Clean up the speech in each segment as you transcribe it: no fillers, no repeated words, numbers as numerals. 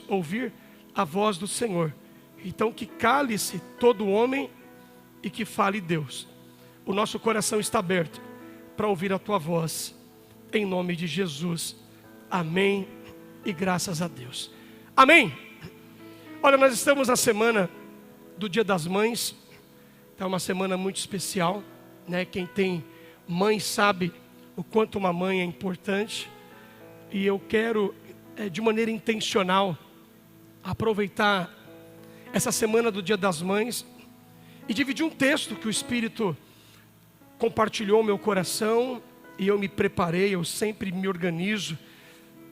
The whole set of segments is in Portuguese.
ouvir a voz do Senhor. Então que cale-se todo homem e que fale Deus. O nosso coração está aberto para ouvir a tua voz, em nome de Jesus. Amém e graças a Deus. Amém. Olha, nós estamos na semana do Dia das Mães. É uma semana muito especial, né? Quem tem mãe sabe o quanto uma mãe é importante. E eu quero, de maneira intencional, aproveitar essa semana do Dia das Mães e dividir um texto que o Espírito compartilhou meu coração e eu me preparei. Eu sempre me organizo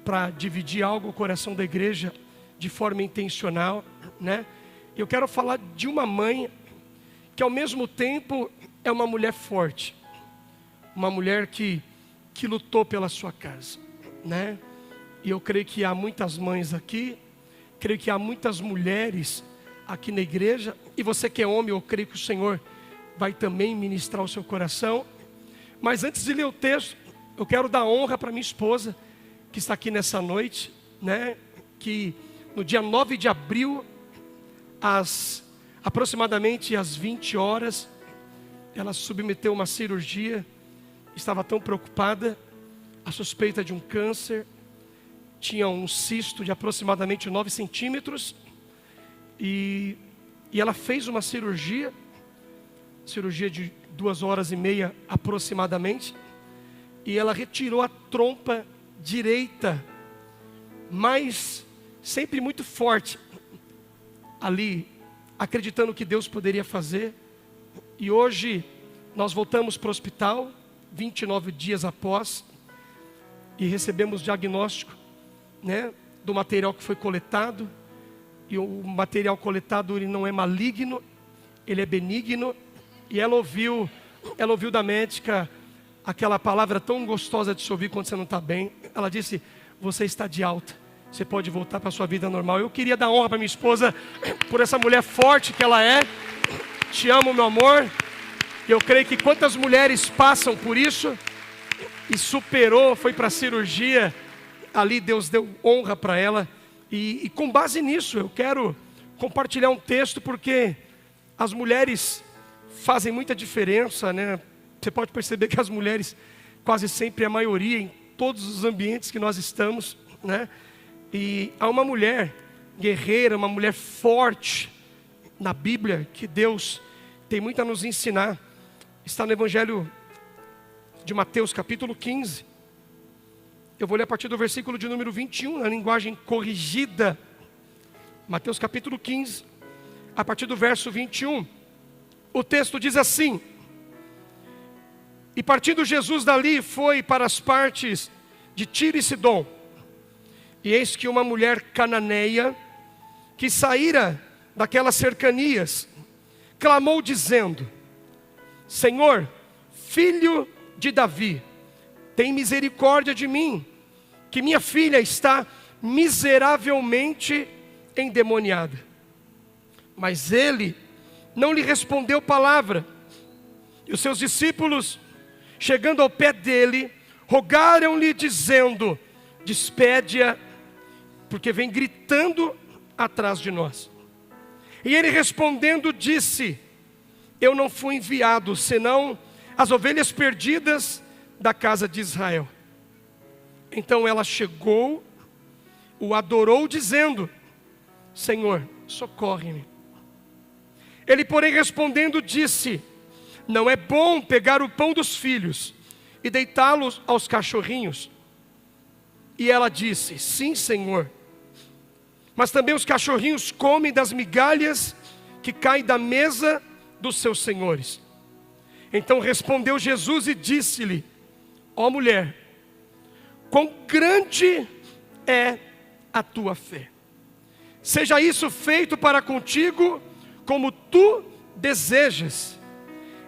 para dividir algo no coração da igreja de forma intencional, né? Eu quero falar de uma mãe que ao mesmo tempo é uma mulher forte, uma mulher que lutou pela sua casa, né? E eu creio que há muitas mães aqui, creio que há muitas mulheres aqui na igreja, e você que é homem, eu creio que o Senhor vai também ministrar o seu coração. Mas antes de ler o texto, eu quero dar honra para minha esposa, que está aqui nessa noite, né? Que no dia 9 de abril, aproximadamente às 20 horas, ela submeteu uma cirurgia, estava tão preocupada, a suspeita de um câncer, tinha um cisto de aproximadamente 9 centímetros, e ela fez uma cirurgia de 2h30 aproximadamente, e ela retirou a trompa direita, mas sempre muito forte, ali, acreditando que Deus poderia fazer. E hoje nós voltamos para o hospital, 29 dias após, e recebemos diagnóstico, né, do material que foi coletado. E o material coletado, ele não é maligno, ele é benigno. E ela ouviu da médica aquela palavra tão gostosa de se ouvir quando você não está bem. Ela disse: você está de alta, você pode voltar para a sua vida normal. Eu queria dar honra para minha esposa, por essa mulher forte que ela é. Te amo, meu amor. Eu creio que quantas mulheres passam por isso e superou, foi para a cirurgia, ali Deus deu honra para ela. E com base nisso, eu quero compartilhar um texto, porque as mulheres fazem muita diferença, né? Você pode perceber que as mulheres, quase sempre a maioria, em todos os ambientes que nós estamos, né? E há uma mulher guerreira, uma mulher forte na Bíblia, que Deus tem muito a nos ensinar. Está no Evangelho de Mateus, capítulo 15. Eu vou ler a partir do versículo de número 21, na linguagem corrigida. Mateus capítulo 15, a partir do verso 21. O texto diz assim: e partindo Jesus dali, foi para as partes de Tiro e Sidom. E eis que uma mulher cananeia, que saíra daquelas cercanias, clamou dizendo: Senhor, filho de Davi, tem misericórdia de mim, que minha filha está miseravelmente endemoniada. Mas ele não lhe respondeu palavra. E os seus discípulos, chegando ao pé dele, rogaram-lhe dizendo: despede-a, porque vem gritando atrás de nós. E ele respondendo disse: eu não fui enviado, senão as ovelhas perdidas da casa de Israel. Então ela chegou, o adorou dizendo: Senhor, socorre-me. Ele, porém, respondendo disse: não é bom pegar o pão dos filhos e deitá-los aos cachorrinhos. E ela disse: sim, Senhor, mas também os cachorrinhos comem das migalhas que caem da mesa dos seus senhores. Então respondeu Jesus e disse-lhe: ó mulher, quão grande é a tua fé, seja isso feito para contigo como tu desejas.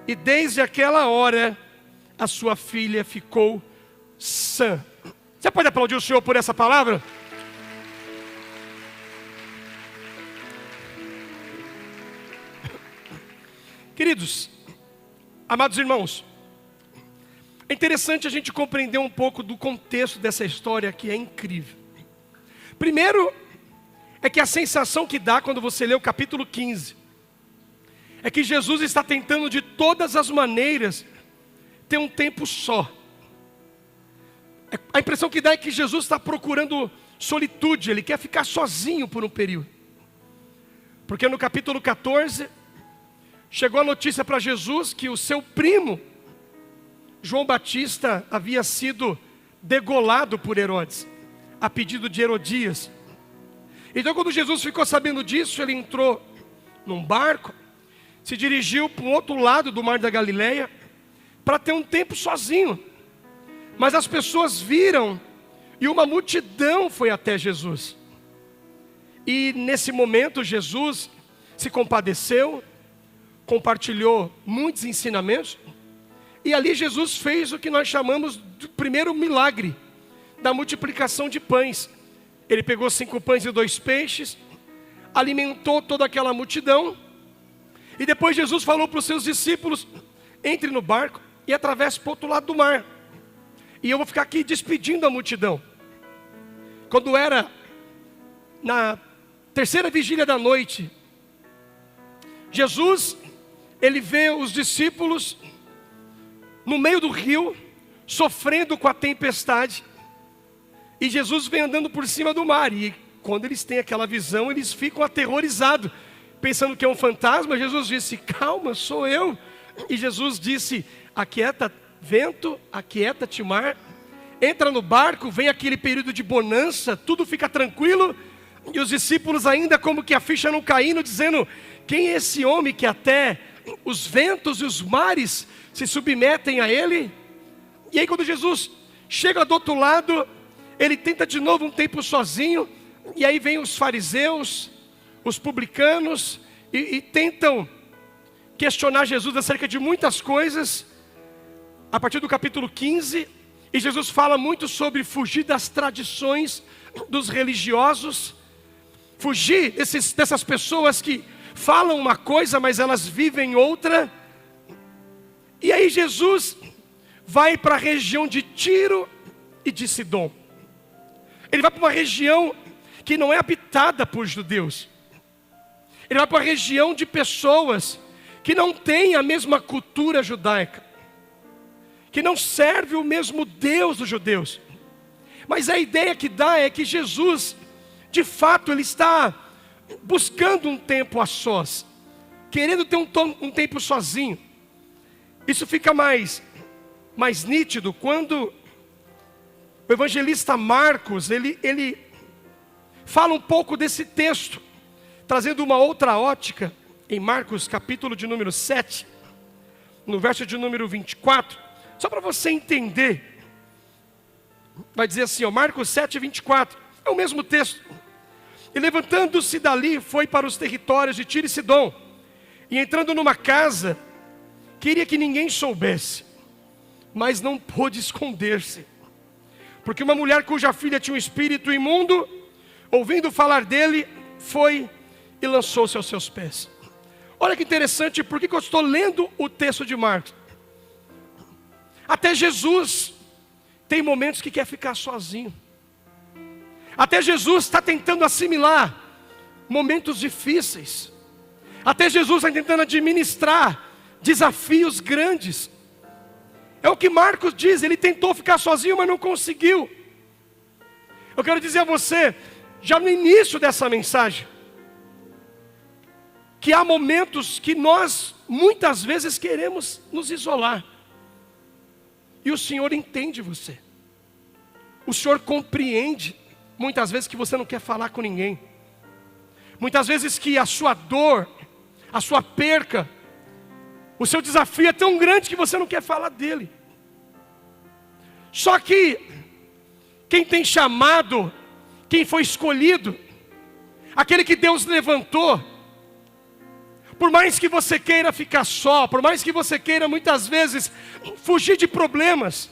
E desde aquela hora a sua filha ficou sã. Você pode aplaudir o Senhor por essa palavra? Queridos, amados irmãos, é interessante a gente compreender um pouco do contexto dessa história, que é incrível. Primeiro, é que a sensação que dá quando você lê o capítulo 15 é que Jesus está tentando de todas as maneiras ter um tempo só. A impressão que dá é que Jesus está procurando solitude, ele quer ficar sozinho por um período. Porque no capítulo 14, chegou a notícia para Jesus que o seu primo, João Batista, havia sido degolado por Herodes, a pedido de Herodias. Então quando Jesus ficou sabendo disso, ele entrou num barco, se dirigiu para o outro lado do mar da Galileia, para ter um tempo sozinho. Mas as pessoas viram, e uma multidão foi até Jesus. E nesse momento Jesus se compadeceu, compartilhou muitos ensinamentos, e ali Jesus fez o que nós chamamos do primeiro milagre, da multiplicação de pães. Ele pegou 5 pães e 2 peixes, alimentou toda aquela multidão, e depois Jesus falou para os seus discípulos: entre no barco e atravesse para o outro lado do mar, e eu vou ficar aqui despedindo a multidão. Quando era na terceira vigília da noite, Jesus, ele vê os discípulos no meio do rio, sofrendo com a tempestade, e Jesus vem andando por cima do mar, e quando eles têm aquela visão, eles ficam aterrorizados, pensando que é um fantasma. Jesus disse: calma, sou eu. E Jesus disse: aquieta vento, aquieta-te mar, entra no barco. Vem aquele período de bonança, tudo fica tranquilo, e os discípulos ainda como que a ficha não caindo, dizendo: quem é esse homem que até os ventos e os mares se submetem a ele? E aí quando Jesus chega do outro lado, ele tenta de novo um tempo sozinho, e aí vem os fariseus, os publicanos, e tentam questionar Jesus acerca de muitas coisas, a partir do capítulo 15, e Jesus fala muito sobre fugir das tradições dos religiosos, fugir dessas pessoas que falam uma coisa, mas elas vivem outra. E aí Jesus vai para a região de Tiro e de Sidom. Ele vai para uma região que não é habitada por judeus. Ele vai para uma região de pessoas que não têm a mesma cultura judaica, que não serve o mesmo Deus dos judeus. Mas a ideia que dá é que Jesus, de fato, ele está buscando um tempo a sós, querendo ter um tempo sozinho. Isso fica mais nítido quando o evangelista Marcos, ele fala um pouco desse texto, trazendo uma outra ótica, em Marcos capítulo de número 7, no verso de número 24, só para você entender, vai dizer assim, Marcos 7, 24, é o mesmo texto. E levantando-se dali, foi para os territórios de Tiro e Sidom, e entrando numa casa, queria que ninguém soubesse, mas não pôde esconder-se, porque uma mulher cuja filha tinha um espírito imundo, ouvindo falar dele, foi e lançou-se aos seus pés. Olha que interessante, por que eu estou lendo o texto de Marcos? Até Jesus tem momentos que quer ficar sozinho. Até Jesus está tentando assimilar momentos difíceis. Até Jesus está tentando administrar desafios grandes. É o que Marcos diz, ele tentou ficar sozinho, mas não conseguiu. Eu quero dizer a você, já no início dessa mensagem, que há momentos que nós, muitas vezes, queremos nos isolar. E o Senhor entende você. O Senhor compreende, muitas vezes, que você não quer falar com ninguém. Muitas vezes que a sua dor, a sua perca, o seu desafio é tão grande que você não quer falar dele. Só que, quem tem chamado, quem foi escolhido, aquele que Deus levantou, por mais que você queira ficar só, por mais que você queira muitas vezes fugir de problemas,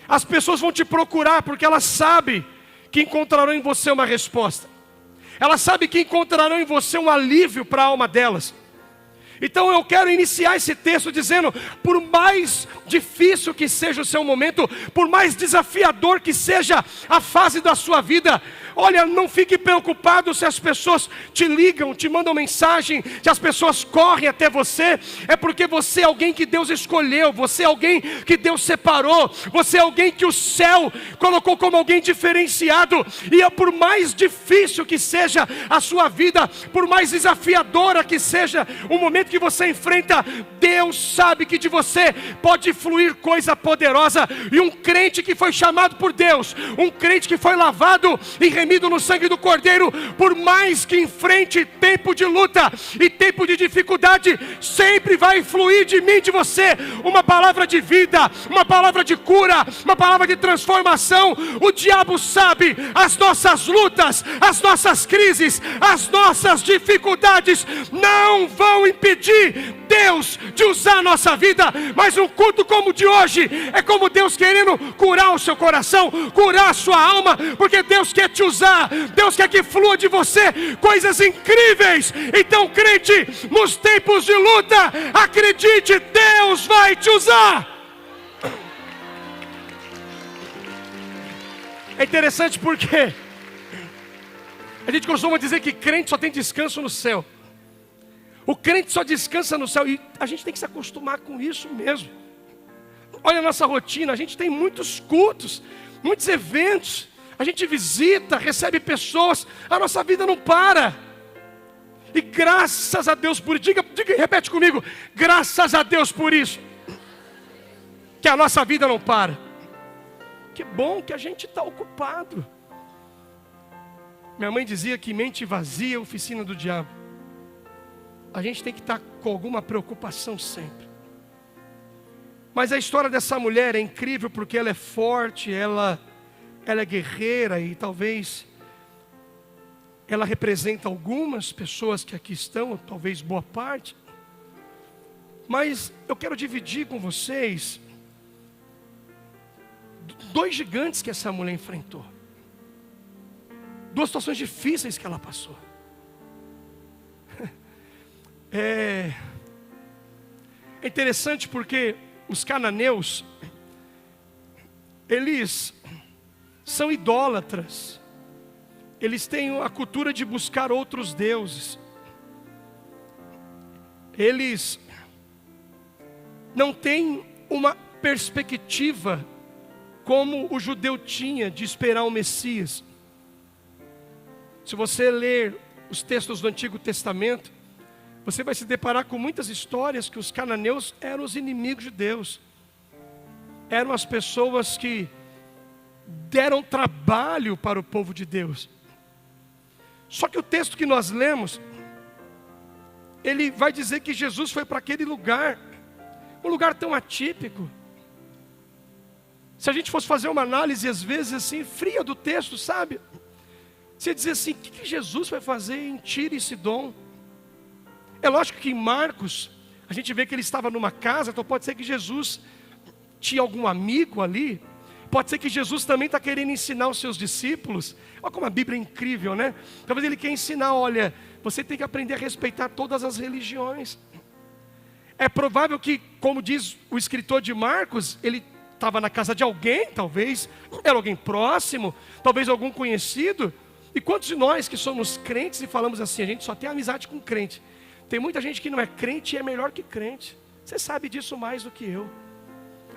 as pessoas vão te procurar porque elas sabem que encontrarão em você uma resposta. Elas sabem que encontrarão em você um alívio para a alma delas. Então eu quero iniciar esse texto dizendo, por mais difícil que seja o seu momento, por mais desafiador que seja a fase da sua vida, Olha, não fique preocupado se as pessoas te ligam, te mandam mensagem, se as pessoas correm até você. É porque você é alguém que Deus escolheu, você é alguém que Deus separou, você é alguém que o céu colocou como alguém diferenciado. E por mais difícil que seja a sua vida, por mais desafiadora que seja o momento que você enfrenta, Deus sabe que de você pode fluir coisa poderosa. E um crente que foi chamado por Deus, um crente que foi lavado e remido no sangue do Cordeiro, por mais que enfrente tempo de luta e tempo de dificuldade, sempre vai fluir de mim, de você, uma palavra de vida, uma palavra de cura, uma palavra de transformação. O diabo sabe, as nossas lutas, as nossas crises, as nossas dificuldades não vão impedir Deus de usar a nossa vida. Mas um culto como o de hoje é como Deus querendo curar o seu coração, curar a sua alma, porque Deus quer te usar, Deus quer que flua de você coisas incríveis. Então, crente, nos tempos de luta, acredite, Deus vai te usar. É interessante porque a gente costuma dizer que crente só tem descanso no céu. O crente só descansa no céu, e a gente tem que se acostumar com isso mesmo. Olha a nossa rotina, a gente tem muitos cultos, muitos eventos, a gente visita, recebe pessoas, a nossa vida não para. E graças a Deus por isso, repete comigo, graças a Deus por isso, que a nossa vida não para. Que bom que a gente está ocupado. Minha mãe dizia que mente vazia é a oficina do diabo. A gente tem que estar com alguma preocupação sempre. Mas a história dessa mulher é incrível porque ela é forte, ela é guerreira, e talvez ela representa algumas pessoas que aqui estão, talvez boa parte. Mas eu quero dividir com vocês 2 gigantes que essa mulher enfrentou. 2 situações difíceis que ela passou. É interessante porque os cananeus, eles são idólatras. Eles têm a cultura de buscar outros deuses. Eles não têm uma perspectiva como o judeu tinha de esperar o Messias. Se você ler os textos do Antigo Testamento, você vai se deparar com muitas histórias que os cananeus eram os inimigos de Deus. Eram as pessoas que deram trabalho para o povo de Deus. Só que o texto que nós lemos, ele vai dizer que Jesus foi para aquele lugar, um lugar tão atípico. Se a gente fosse fazer uma análise, às vezes assim, fria do texto, sabe? Você dizer assim, o que Jesus vai fazer em Tiro e Sidom? É lógico que em Marcos, a gente vê que ele estava numa casa, então pode ser que Jesus tinha algum amigo ali. Pode ser que Jesus também está querendo ensinar os seus discípulos. Olha como a Bíblia é incrível, né? Talvez ele quer ensinar, olha, você tem que aprender a respeitar todas as religiões. É provável que, como diz o escritor de Marcos, ele estava na casa de alguém, talvez, era alguém próximo, talvez algum conhecido. E quantos de nós que somos crentes e falamos assim, a gente só tem amizade com crente? Tem muita gente que não é crente e é melhor que crente. Você sabe disso mais do que eu.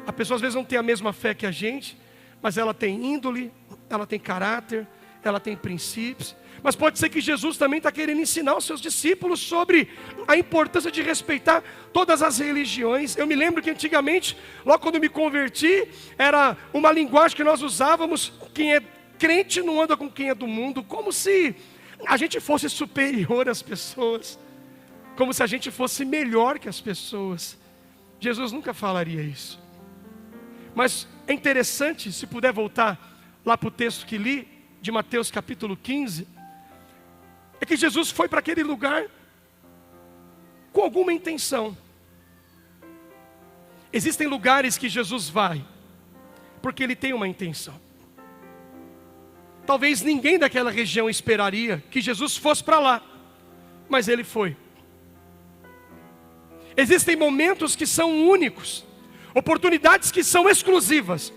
A pessoa às vezes não tem a mesma fé que a gente, mas ela tem índole, ela tem caráter, ela tem princípios. Mas pode ser que Jesus também está querendo ensinar os seus discípulos sobre a importância de respeitar todas as religiões. Eu me lembro que antigamente, logo quando eu me converti, era uma linguagem que nós usávamos, quem é crente não anda com quem é do mundo, como se a gente fosse superior às pessoas, como se a gente fosse melhor que as pessoas. Jesus nunca falaria isso. Mas é interessante, se puder voltar lá para o texto que li, de Mateus capítulo 15, é que Jesus foi para aquele lugar com alguma intenção. Existem lugares que Jesus vai porque ele tem uma intenção. Talvez ninguém daquela região esperaria que Jesus fosse para lá, mas ele foi. Existem momentos que são únicos, oportunidades que são exclusivas.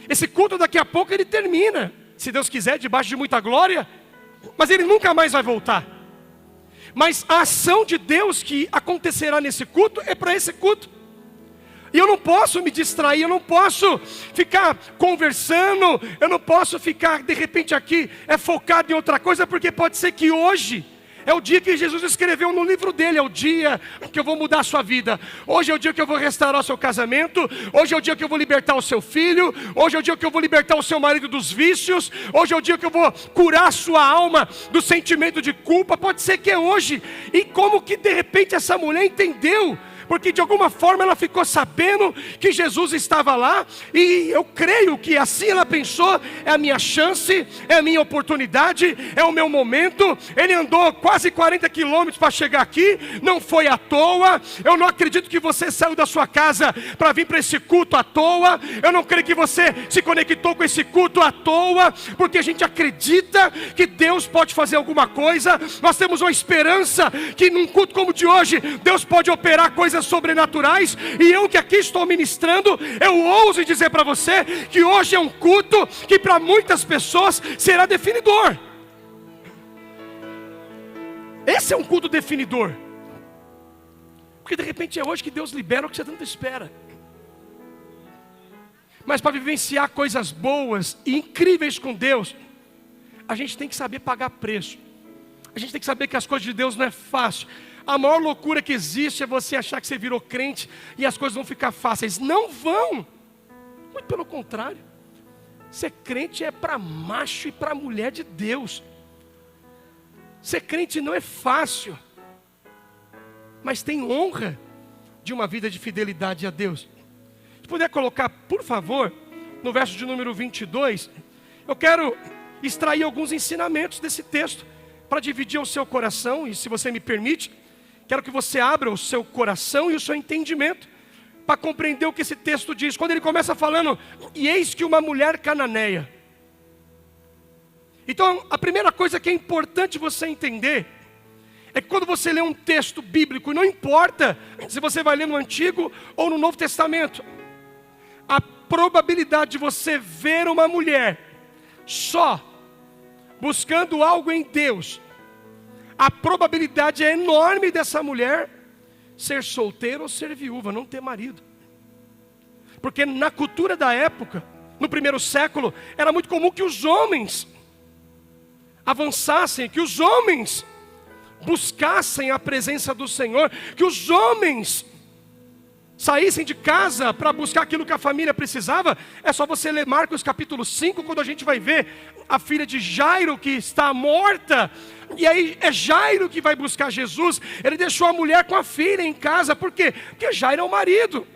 Esse culto daqui a pouco ele termina, se Deus quiser, debaixo de muita glória, mas ele nunca mais vai voltar. Mas a ação de Deus que acontecerá nesse culto é para esse culto. E eu não posso me distrair, eu não posso ficar conversando, eu não posso ficar de repente aqui focado em outra coisa, porque pode ser que hoje é o dia que Jesus escreveu no livro dele, é o dia que eu vou mudar a sua vida. Hoje é o dia que eu vou restaurar o seu casamento, hoje é o dia que eu vou libertar o seu filho, hoje é o dia que eu vou libertar o seu marido dos vícios, hoje é o dia que eu vou curar a sua alma do sentimento de culpa. Pode ser que é hoje. E como que de repente essa mulher entendeu? Porque de alguma forma ela ficou sabendo que Jesus estava lá, e eu creio que assim ela pensou: é a minha chance, é a minha oportunidade, é o meu momento. Ele andou quase 40 quilômetros para chegar aqui, não foi à toa. Eu não acredito que você saiu da sua casa para vir para esse culto à toa. Eu não creio que você se conectou com esse culto à toa, porque a gente acredita que Deus pode fazer alguma coisa. Nós temos uma esperança que num culto como o de hoje, Deus pode operar coisas sobrenaturais. E eu que aqui estou ministrando, eu ouso dizer para você que hoje é um culto que para muitas pessoas será definidor. Esse é um culto definidor, porque de repente é hoje que Deus libera o que você tanto espera. Mas para vivenciar coisas boas e incríveis com Deus, a gente tem que saber pagar preço. A gente tem que saber que as coisas de Deus não é fácil. A maior loucura que existe é você achar que você virou crente e as coisas vão ficar fáceis. Não vão. Muito pelo contrário. Ser crente é para macho e para mulher de Deus. Ser crente não é fácil, mas tem honra de uma vida de fidelidade a Deus. Se puder colocar, por favor, no verso de número 22, eu quero extrair alguns ensinamentos desse texto para dividir o seu coração. E se você me permite, quero que você abra o seu coração e o seu entendimento para compreender o que esse texto diz. Quando ele começa falando: e eis que uma mulher cananeia. Então, a primeira coisa que é importante você entender é que quando você lê um texto bíblico, não importa se você vai ler no Antigo ou no Novo Testamento, a probabilidade de você ver uma mulher só buscando algo em Deus, a probabilidade é enorme dessa mulher ser solteira ou ser viúva, não ter marido. Porque na cultura da época, no primeiro século, era muito comum que os homens avançassem, que os homens buscassem a presença do Senhor, que os homens saíssem de casa para buscar aquilo que a família precisava. É só você ler Marcos capítulo 5, quando a gente vai ver a filha de Jairo que está morta, e aí é Jairo que vai buscar Jesus. Ele deixou a mulher com a filha em casa. Por quê? Porque Jairo é o marido.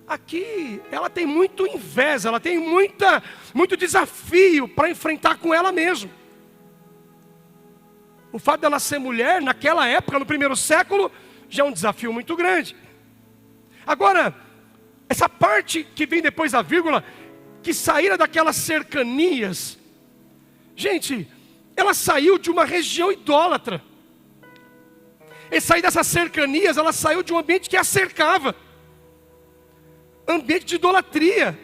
Aqui ela tem muito inveja, ela tem muito desafio para enfrentar com ela mesma. O fato dela ser mulher, naquela época, no primeiro século, já é um desafio muito grande. Agora, essa parte que vem depois da vírgula, que saíra daquelas cercanias, gente, ela saiu de uma região idólatra. E sair dessas cercanias, ela saiu de um ambiente que a cercava, ambiente de idolatria,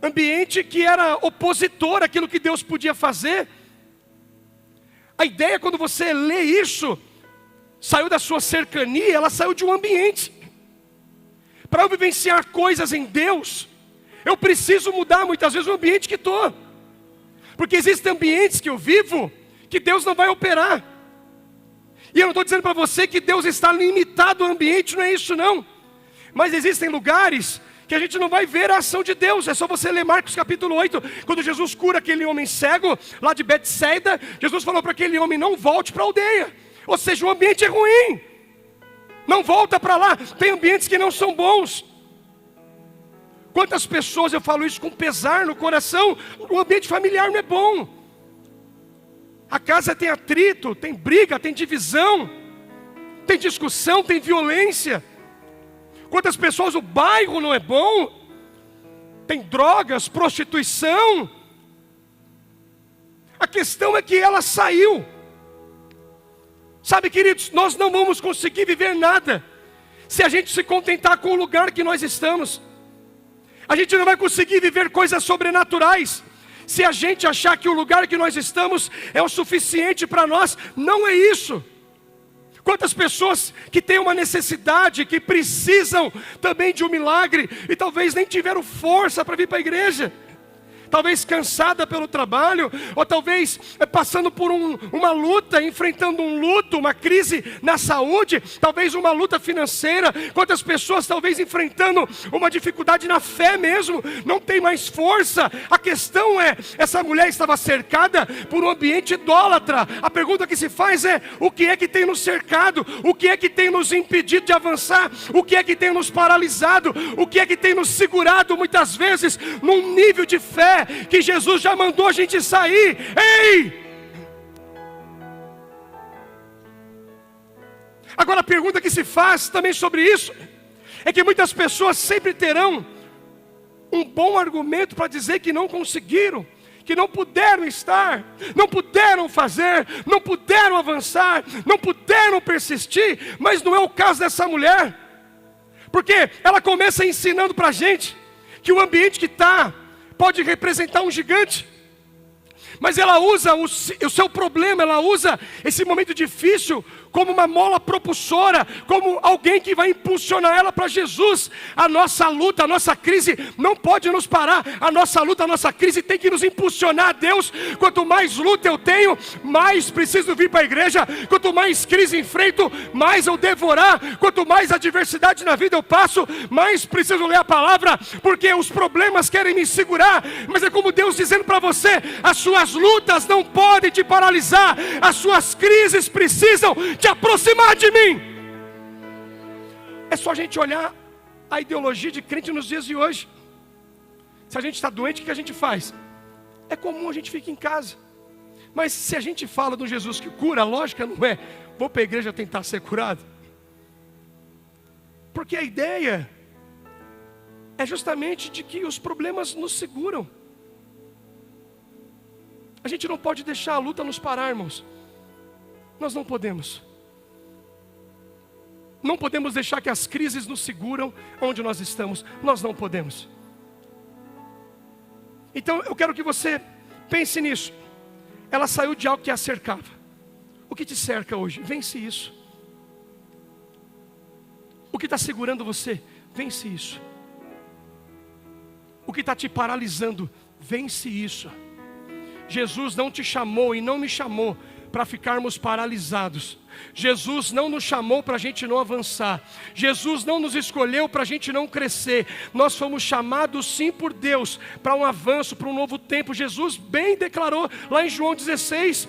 ambiente que era opositor àquilo que Deus podia fazer. A ideia, quando você lê isso, saiu da sua cercania, ela saiu de um ambiente. Para eu vivenciar coisas em Deus, eu preciso mudar muitas vezes o ambiente que estou. Porque existem ambientes que eu vivo, que Deus não vai operar. E eu não estou dizendo para você que Deus está limitado ao ambiente, não é isso não. Mas existem lugares que a gente não vai ver a ação de Deus. É só você ler Marcos capítulo 8, quando Jesus cura aquele homem cego, lá de Betsaida. Jesus falou para aquele homem: não volte para a aldeia. Ou seja, o ambiente é ruim, não volta para lá. Tem ambientes que não são bons. Quantas pessoas, eu falo isso com pesar no coração, o ambiente familiar não é bom. A casa tem atrito, tem briga, tem divisão, tem discussão, tem violência. Quantas pessoas, o bairro não é bom, tem drogas, prostituição. A questão é que ela saiu. Sabe, queridos, nós não vamos conseguir viver nada se a gente se contentar com o lugar que nós estamos. A gente não vai conseguir viver coisas sobrenaturais se a gente achar que o lugar que nós estamos é o suficiente para nós. Não é isso. Quantas pessoas que têm uma necessidade, que precisam também de um milagre, e talvez nem tiveram força para vir para a igreja. Talvez cansada pelo trabalho, ou talvez passando por uma luta, enfrentando um luto, uma crise na saúde, talvez uma luta financeira. Quantas pessoas talvez enfrentando uma dificuldade na fé mesmo, não tem mais força. A questão é, essa mulher estava cercada por um ambiente idólatra. A pergunta que se faz é, o que é que tem nos cercado? O que é que tem nos impedido de avançar? O que é que tem nos paralisado? O que é que tem nos segurado muitas vezes num nível de fé que Jesus já mandou a gente sair? Ei! Agora a pergunta que se faz também sobre isso é que muitas pessoas sempre terão um bom argumento para dizer que não conseguiram, que não puderam estar, não puderam fazer, não puderam avançar, não puderam persistir. Mas não é o caso dessa mulher, porque ela começa ensinando para a gente que o ambiente que está pode representar um gigante, mas ela usa o seu problema, ela usa esse momento difícil como uma mola propulsora, como alguém que vai impulsionar ela para Jesus. A nossa luta, a nossa crise não pode nos parar. A nossa luta, a nossa crise tem que nos impulsionar a Deus. Quanto mais luta eu tenho, mais preciso vir para a igreja. Quanto mais crise enfrento, mais eu devo orar. Quanto mais adversidade na vida eu passo, mais preciso ler a palavra, porque os problemas querem me segurar. Mas é como Deus dizendo para você, as suas lutas não podem te paralisar, as suas crises precisam te aproximar de mim. É só a gente olhar a ideologia de crente nos dias de hoje. Se a gente está doente, o que a gente faz? É comum a gente ficar em casa. Mas se a gente fala do Jesus que cura, a lógica não é vou para a igreja tentar ser curado. Porque a ideia é justamente de que os problemas nos seguram. A gente não pode deixar a luta nos parar, irmãos. Nós não podemos. Não podemos deixar que as crises nos seguram onde nós estamos. Nós não podemos. Então eu quero que você pense nisso. Ela saiu de algo que a cercava. O que te cerca hoje? Vence isso. O que está segurando você? Vence isso. O que está te paralisando? Vence isso. Jesus não te chamou e não me chamou para ficarmos paralisados. Jesus não nos chamou para a gente não avançar. Jesus não nos escolheu para a gente não crescer. Nós fomos chamados sim por Deus para um avanço, para um novo tempo. Jesus bem declarou lá em João 16,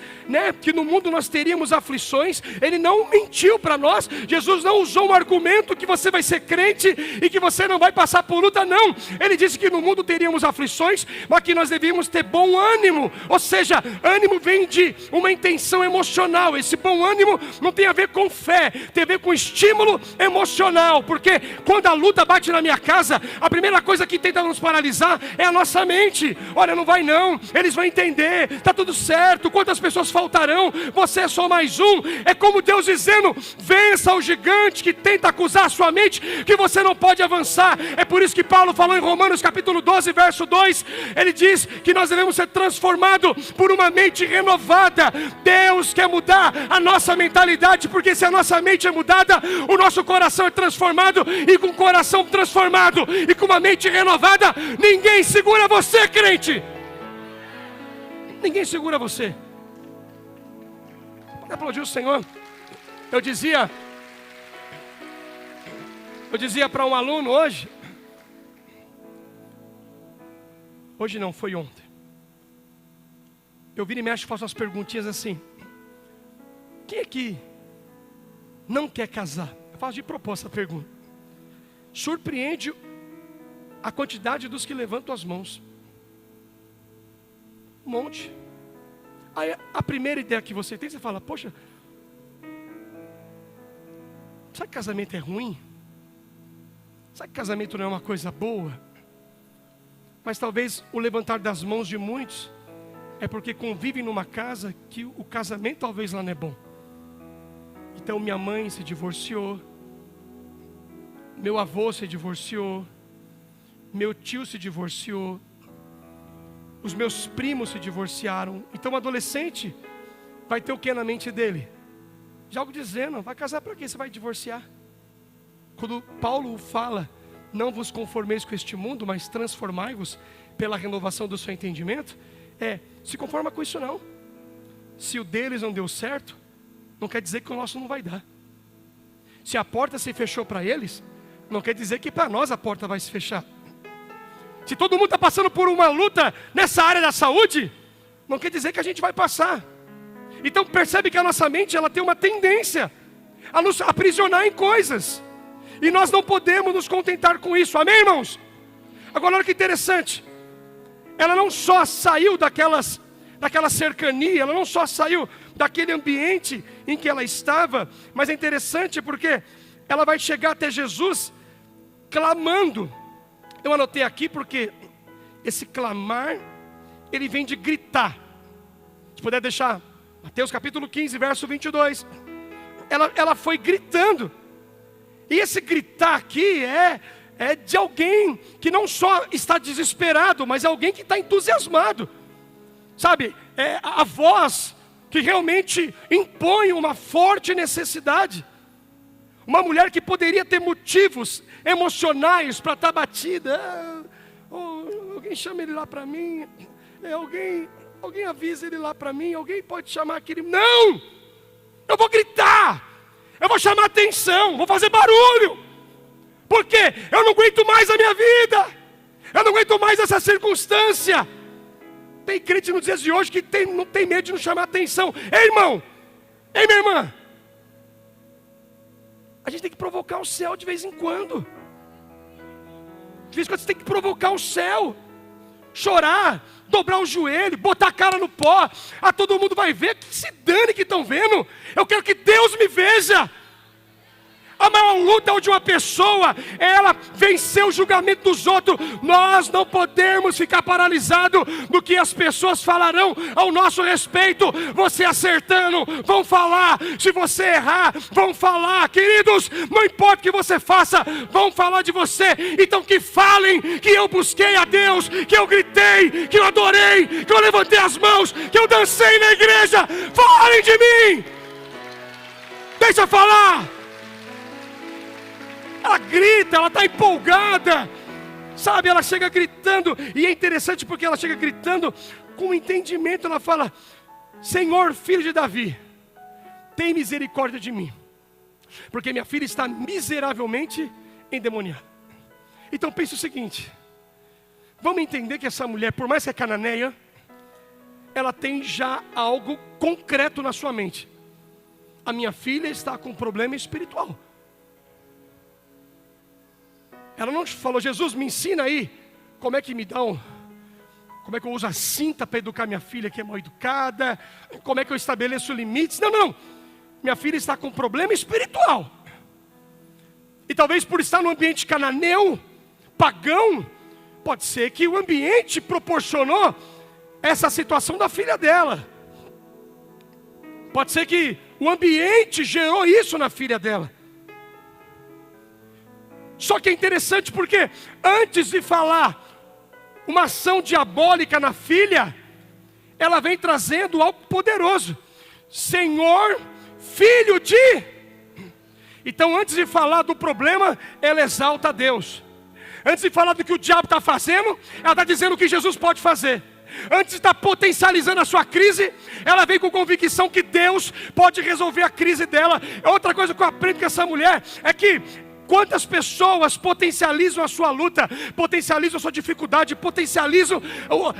que no mundo nós teríamos aflições. Ele não mentiu para nós. Jesus não usou um argumento que você vai ser crente e que você não vai passar por luta, não. Ele disse que no mundo teríamos aflições, mas que nós devíamos ter bom ânimo. Ou seja, ânimo vem de uma intenção emocional. Esse bom ânimo não tem a ver com fé, tem a ver com estímulo emocional. Porque quando a luta bate na minha casa, a primeira coisa que tenta nos paralisar é a nossa mente. Olha, não vai não, eles vão entender, está tudo certo, quantas pessoas faltarão, você é só mais um. É como Deus dizendo, vença o gigante que tenta acusar a sua mente, que você não pode avançar. É por isso que Paulo falou em Romanos capítulo 12, verso 2, ele diz que nós devemos ser transformados por uma mente renovada. Deus quer mudar a nossa mentalidade, porque se a nossa mente é mudada, o nosso coração é transformado, e com o coração transformado e com uma mente renovada, ninguém segura você, crente. Ninguém segura você. Pode aplaudir o Senhor. Eu dizia para um aluno hoje não, foi ontem. Eu viro e mexo e faço umas perguntinhas assim. Quem é que não quer casar? Eu faço de propósito a pergunta. Surpreende a quantidade dos que levantam as mãos. Um monte. Aí a primeira ideia que você tem, você fala, poxa, será que casamento é ruim? Será que casamento não é uma coisa boa? Mas talvez o levantar das mãos de muitos é porque convivem numa casa que o casamento talvez lá não é bom. Então minha mãe se divorciou, meu avô se divorciou, meu tio se divorciou, os meus primos se divorciaram. Então o adolescente vai ter o que na mente dele? Já algo dizendo, vai casar para quê? Você vai divorciar. Quando Paulo fala, não vos conformeis com este mundo, mas transformai-vos pela renovação do seu entendimento, se conforma com isso não. Se o deles não deu certo, não quer dizer que o nosso não vai dar. Se a porta se fechou para eles, não quer dizer que para nós a porta vai se fechar. Se todo mundo está passando por uma luta nessa área da saúde, não quer dizer que a gente vai passar. Então percebe que a nossa mente, ela tem uma tendência a nos aprisionar em coisas, e nós não podemos nos contentar com isso, amém, irmãos? Agora olha que interessante, ela não só saiu daquela cercania, ela não só saiu daquele ambiente em que ela estava, mas é interessante porque ela vai chegar até Jesus clamando. Eu anotei aqui porque esse clamar, ele vem de gritar. Se puder deixar, Mateus capítulo 15, verso 22. Ela foi gritando. E esse gritar aqui é de alguém que não só está desesperado, mas é alguém que está entusiasmado. Sabe, é a voz que realmente impõe uma forte necessidade. Uma mulher que poderia ter motivos emocionais para estar batida. Alguém chama ele lá para mim. Alguém avisa ele lá para mim. Alguém pode chamar aquele. Não! Eu vou gritar. Eu vou chamar atenção. Vou fazer barulho. Porque eu não aguento mais a minha vida. Eu não aguento mais essa circunstância. Tem crente nos dias de hoje que não tem medo de não chamar atenção. Ei, irmão! Ei, minha irmã! A gente tem que provocar o céu de vez em quando. De vez em quando você tem que provocar o céu. Chorar, dobrar o joelho, botar a cara no pó. Todo mundo vai ver, que se dane que estão vendo. Eu quero que Deus me veja. A maior luta de uma pessoa é ela vencer o julgamento dos outros. Nós não podemos ficar paralisados no que as pessoas falarão ao nosso respeito. Você acertando, vão falar. Se você errar, vão falar. Queridos, não importa o que você faça, vão falar de você. Então que falem que eu busquei a Deus, que eu gritei, que eu adorei, que eu levantei as mãos, que eu dancei na igreja. Falem de mim. Deixa eu falar. Ela grita, ela está empolgada, sabe, ela chega gritando, e é interessante porque ela chega gritando com entendimento, ela fala, Senhor, filho de Davi, tem misericórdia de mim, porque minha filha está miseravelmente endemoniada. Então pense o seguinte, vamos entender que essa mulher, por mais que é cananeia, ela tem já algo concreto na sua mente. A minha filha está com um problema espiritual. Ela não falou, Jesus, me ensina aí, como é que como é que eu uso a cinta para educar minha filha que é mal educada, como é que eu estabeleço limites. Não, minha filha está com um problema espiritual. E talvez por estar no ambiente cananeu, pagão, pode ser que o ambiente proporcionou essa situação da filha dela. Pode ser que o ambiente gerou isso na filha dela. Só que é interessante porque antes de falar uma ação diabólica na filha, ela vem trazendo algo poderoso. Senhor, filho de... Então antes de falar do problema, ela exalta a Deus. Antes de falar do que o diabo está fazendo, ela está dizendo o que Jesus pode fazer. Antes de estar potencializando a sua crise, ela vem com convicção que Deus pode resolver a crise dela. Outra coisa que eu aprendo com essa mulher é que quantas pessoas potencializam a sua luta, potencializam a sua dificuldade, potencializam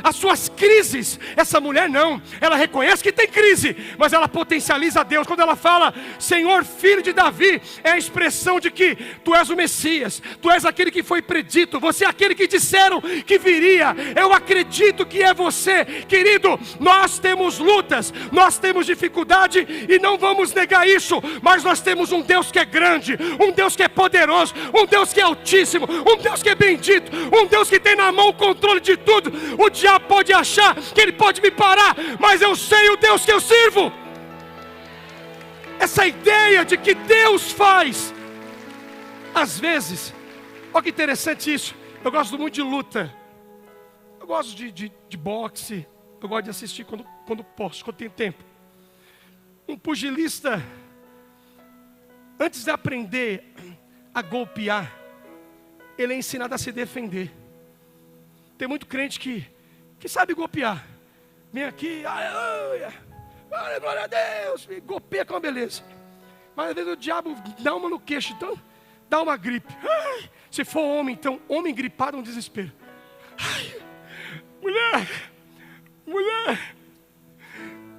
as suas crises. Essa mulher não, ela reconhece que tem crise, mas ela potencializa a Deus. Quando ela fala, Senhor, filho de Davi, é a expressão de que tu és o Messias, tu és aquele que foi predito, você é aquele que disseram que viria. Eu acredito que é você. Querido, nós temos lutas, nós temos dificuldade e não vamos negar isso, mas nós temos um Deus que é grande, um Deus que é poderoso, um Deus que é altíssimo, um Deus que é bendito, um Deus que tem na mão o controle de tudo. O diabo pode achar que ele pode me parar, mas eu sei o Deus que eu sirvo. Essa ideia de que Deus faz, às vezes, olha que interessante isso, Eu gosto muito de luta. Eu gosto de boxe. Eu gosto de assistir quando posso, quando tenho tempo. Um pugilista, antes de aprender a golpear, ele é ensinado a se defender. Tem muito crente que sabe golpear. Vem aqui, aleluia, glória a Deus, golpeia com uma beleza. Mas às vezes o diabo dá uma no queixo, então dá uma gripe. Ai, se for homem, então, homem gripado é um desespero. Ai, mulher,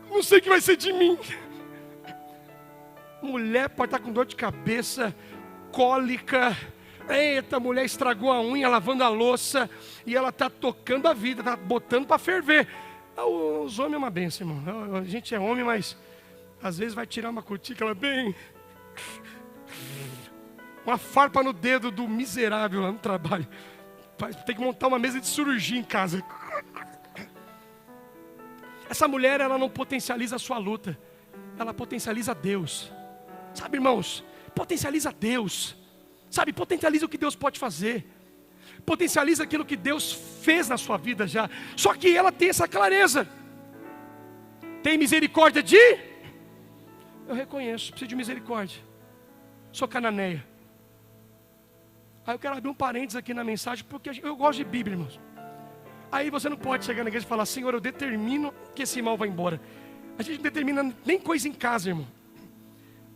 não sei o que vai ser de mim. Mulher pode estar com dor de cabeça, cólica. Eita, a mulher estragou a unha lavando a louça e ela está tocando a vida, está botando para ferver. Os homens é uma benção, irmão. A gente é homem, mas às vezes vai tirar uma cutícula bem... Uma farpa no dedo do miserável lá no trabalho. Tem que montar uma mesa de cirurgia em casa. Essa mulher, ela não potencializa a sua luta. Ela potencializa Deus. Sabe, irmãos? Potencializa Deus. Sabe, potencializa o que Deus pode fazer. Potencializa aquilo que Deus fez na sua vida já. Só que ela tem essa clareza. Tem misericórdia de... Eu reconheço, preciso de misericórdia. Sou cananeia. Aí eu quero abrir um parênteses aqui na mensagem, porque eu gosto de Bíblia, irmãos. Aí você não pode chegar na igreja e falar: Senhor, eu determino que esse mal vá embora. A gente não determina nem coisa em casa, irmão.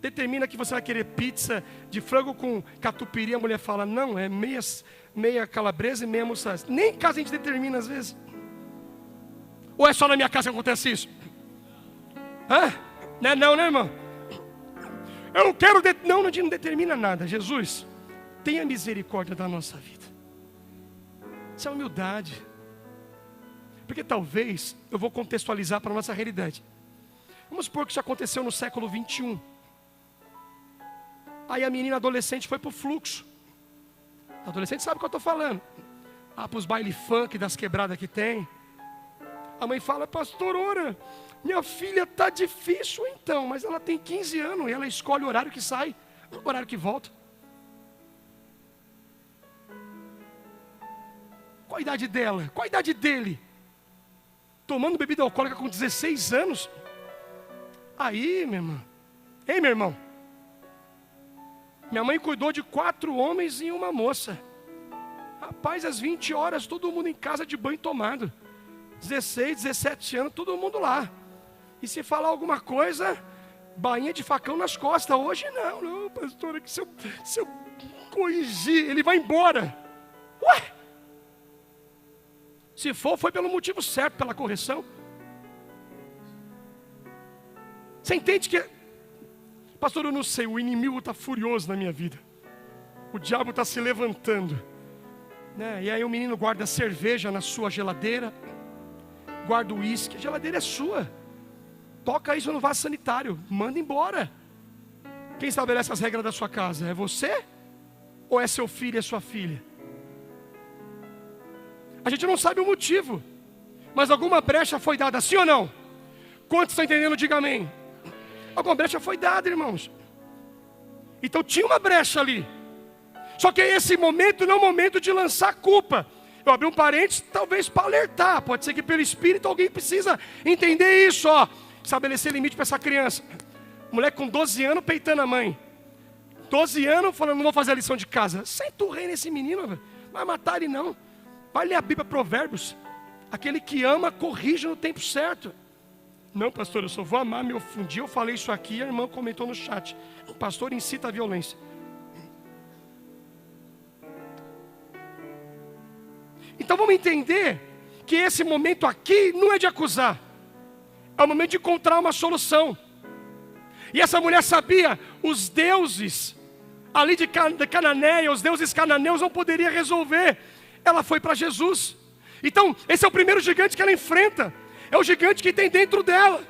Determina que você vai querer pizza de frango com catupiry. A mulher fala: não, é meia calabresa e meia mussarela. Nem em casa a gente determina às vezes. Ou é só na minha casa que acontece isso? Não é não, né, irmão? Eu quero... Não determina nada. Jesus, tenha misericórdia da nossa vida. Isso é humildade. Porque talvez eu vou contextualizar para a nossa realidade. Vamos supor que isso aconteceu no século 21. Aí a menina adolescente foi para o fluxo. A adolescente sabe o que eu estou falando. Para os baile funk das quebradas que tem. A mãe fala: pastor, ora, minha filha está difícil então. Mas ela tem 15 anos e ela escolhe o horário que sai, o horário que volta. Qual a idade dela? Qual a idade dele? Tomando bebida alcoólica com 16 anos. Aí, minha irmã. Ei, meu irmão. Minha mãe cuidou de 4 homens e uma moça. Rapaz, às 20 horas, todo mundo em casa de banho tomado. 16, 17 anos, todo mundo lá. E se falar alguma coisa, bainha de facão nas costas. Hoje não, pastor, é que se eu corrigir, ele vai embora. Ué? Se for, foi pelo motivo certo, pela correção. Você entende que... Pastor, eu não sei, o inimigo está furioso na minha vida. O diabo está se levantando, né? E aí o menino guarda cerveja na sua geladeira, guarda o uísque, a geladeira é sua. Toca isso no vaso sanitário, manda embora. Quem estabelece as regras da sua casa? É você? Ou é seu filho e sua filha? A gente não sabe o motivo, mas alguma brecha foi dada, sim ou não? Quantos estão entendendo? Diga amém. Alguma brecha foi dada, irmãos. Então tinha uma brecha ali. Só que esse momento não é um momento de lançar culpa. Eu abri um parênteses, talvez para alertar. Pode ser que pelo Espírito alguém precisa entender isso, ó. Estabelecer limite para essa criança. Moleque com 12 anos peitando a mãe. 12 anos falando: não vou fazer a lição de casa. Senta o rei nesse menino, velho. Não vai matar ele não. Vai ler a Bíblia, Provérbios. Aquele que ama, corrige no tempo certo. Não, pastor, eu só vou amar meu... Um dia eu falei isso aqui e a irmã comentou no chat: o pastor incita a violência. Então vamos entender que esse momento aqui não é de acusar. É o momento de encontrar uma solução. E essa mulher sabia, os deuses ali de Cananéia, os deuses cananeus não poderiam resolver. Ela foi para Jesus. Então esse é o primeiro gigante que ela enfrenta. É o gigante que tem dentro dela.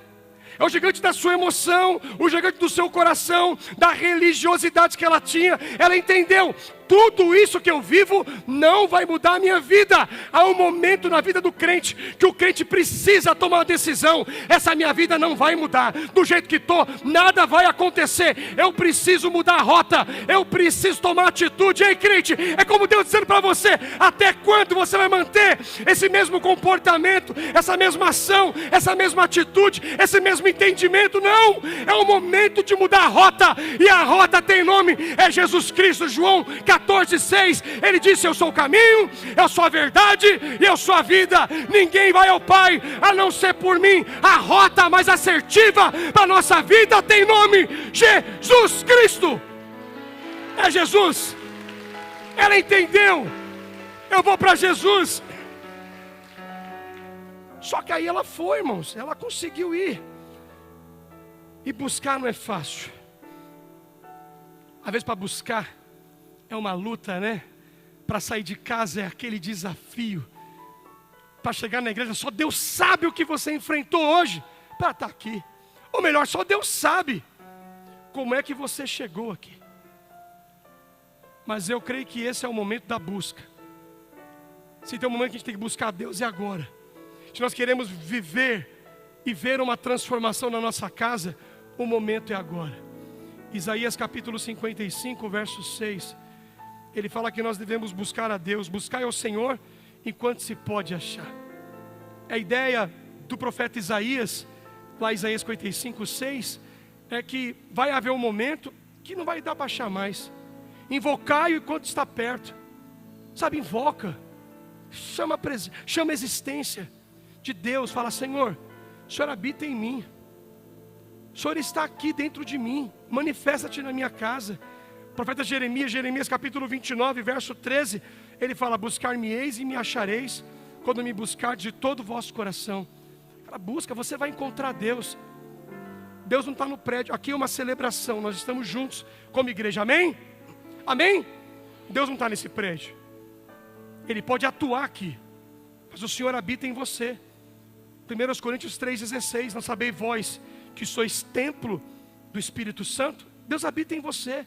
É o gigante da sua emoção, o gigante do seu coração, da religiosidade que ela tinha. Ela entendeu: tudo isso que eu vivo não vai mudar a minha vida. Há um momento na vida do crente que o crente precisa tomar uma decisão. Essa minha vida não vai mudar. Do jeito que estou, nada vai acontecer. Eu preciso mudar a rota. Eu preciso tomar atitude. Ei, crente, é como Deus dizendo para você: até quando você vai manter esse mesmo comportamento, essa mesma ação, essa mesma atitude, esse mesmo entendimento? Não, é o momento de mudar a rota. E a rota tem nome, é Jesus Cristo. João 14,6, ele disse: eu sou o caminho, eu sou a verdade e eu sou a vida. Ninguém vai ao Pai a não ser por mim. A rota mais assertiva para a nossa vida tem nome: Jesus Cristo. É Jesus. Ela entendeu: eu vou para Jesus. Só que aí ela foi, irmãos, ela conseguiu ir. E buscar não é fácil. Às vezes para buscar é uma luta, né? Para sair de casa é aquele desafio. Para chegar na igreja, só Deus sabe o que você enfrentou hoje para estar aqui. Ou melhor, só Deus sabe como é que você chegou aqui. Mas eu creio que esse é o momento da busca. Se tem um momento que a gente tem que buscar Deus, é agora. Se nós queremos viver e ver uma transformação na nossa casa, o momento é agora. Isaías capítulo 55, verso 6. Ele fala que nós devemos buscar a Deus. Buscar ao Senhor enquanto se pode achar. A ideia do profeta Isaías, lá Isaías 55, 6, é que vai haver um momento que não vai dar para achar mais. Invocai-o enquanto está perto. Sabe, invoca. Chama a existência de Deus. Fala: Senhor, o Senhor habita em mim. O Senhor está aqui dentro de mim. Manifesta-te na minha casa. O profeta Jeremias capítulo 29, verso 13, ele fala: buscar-me-eis e me achareis, quando me buscardes de todo o vosso coração. Cara, busca, você vai encontrar Deus. Deus não está no prédio. Aqui é uma celebração, nós estamos juntos como igreja, amém? Amém? Deus não está nesse prédio. Ele pode atuar aqui, mas o Senhor habita em você. 1 Coríntios 3,16, não sabeis vós que sois templo do Espírito Santo? Deus habita em você.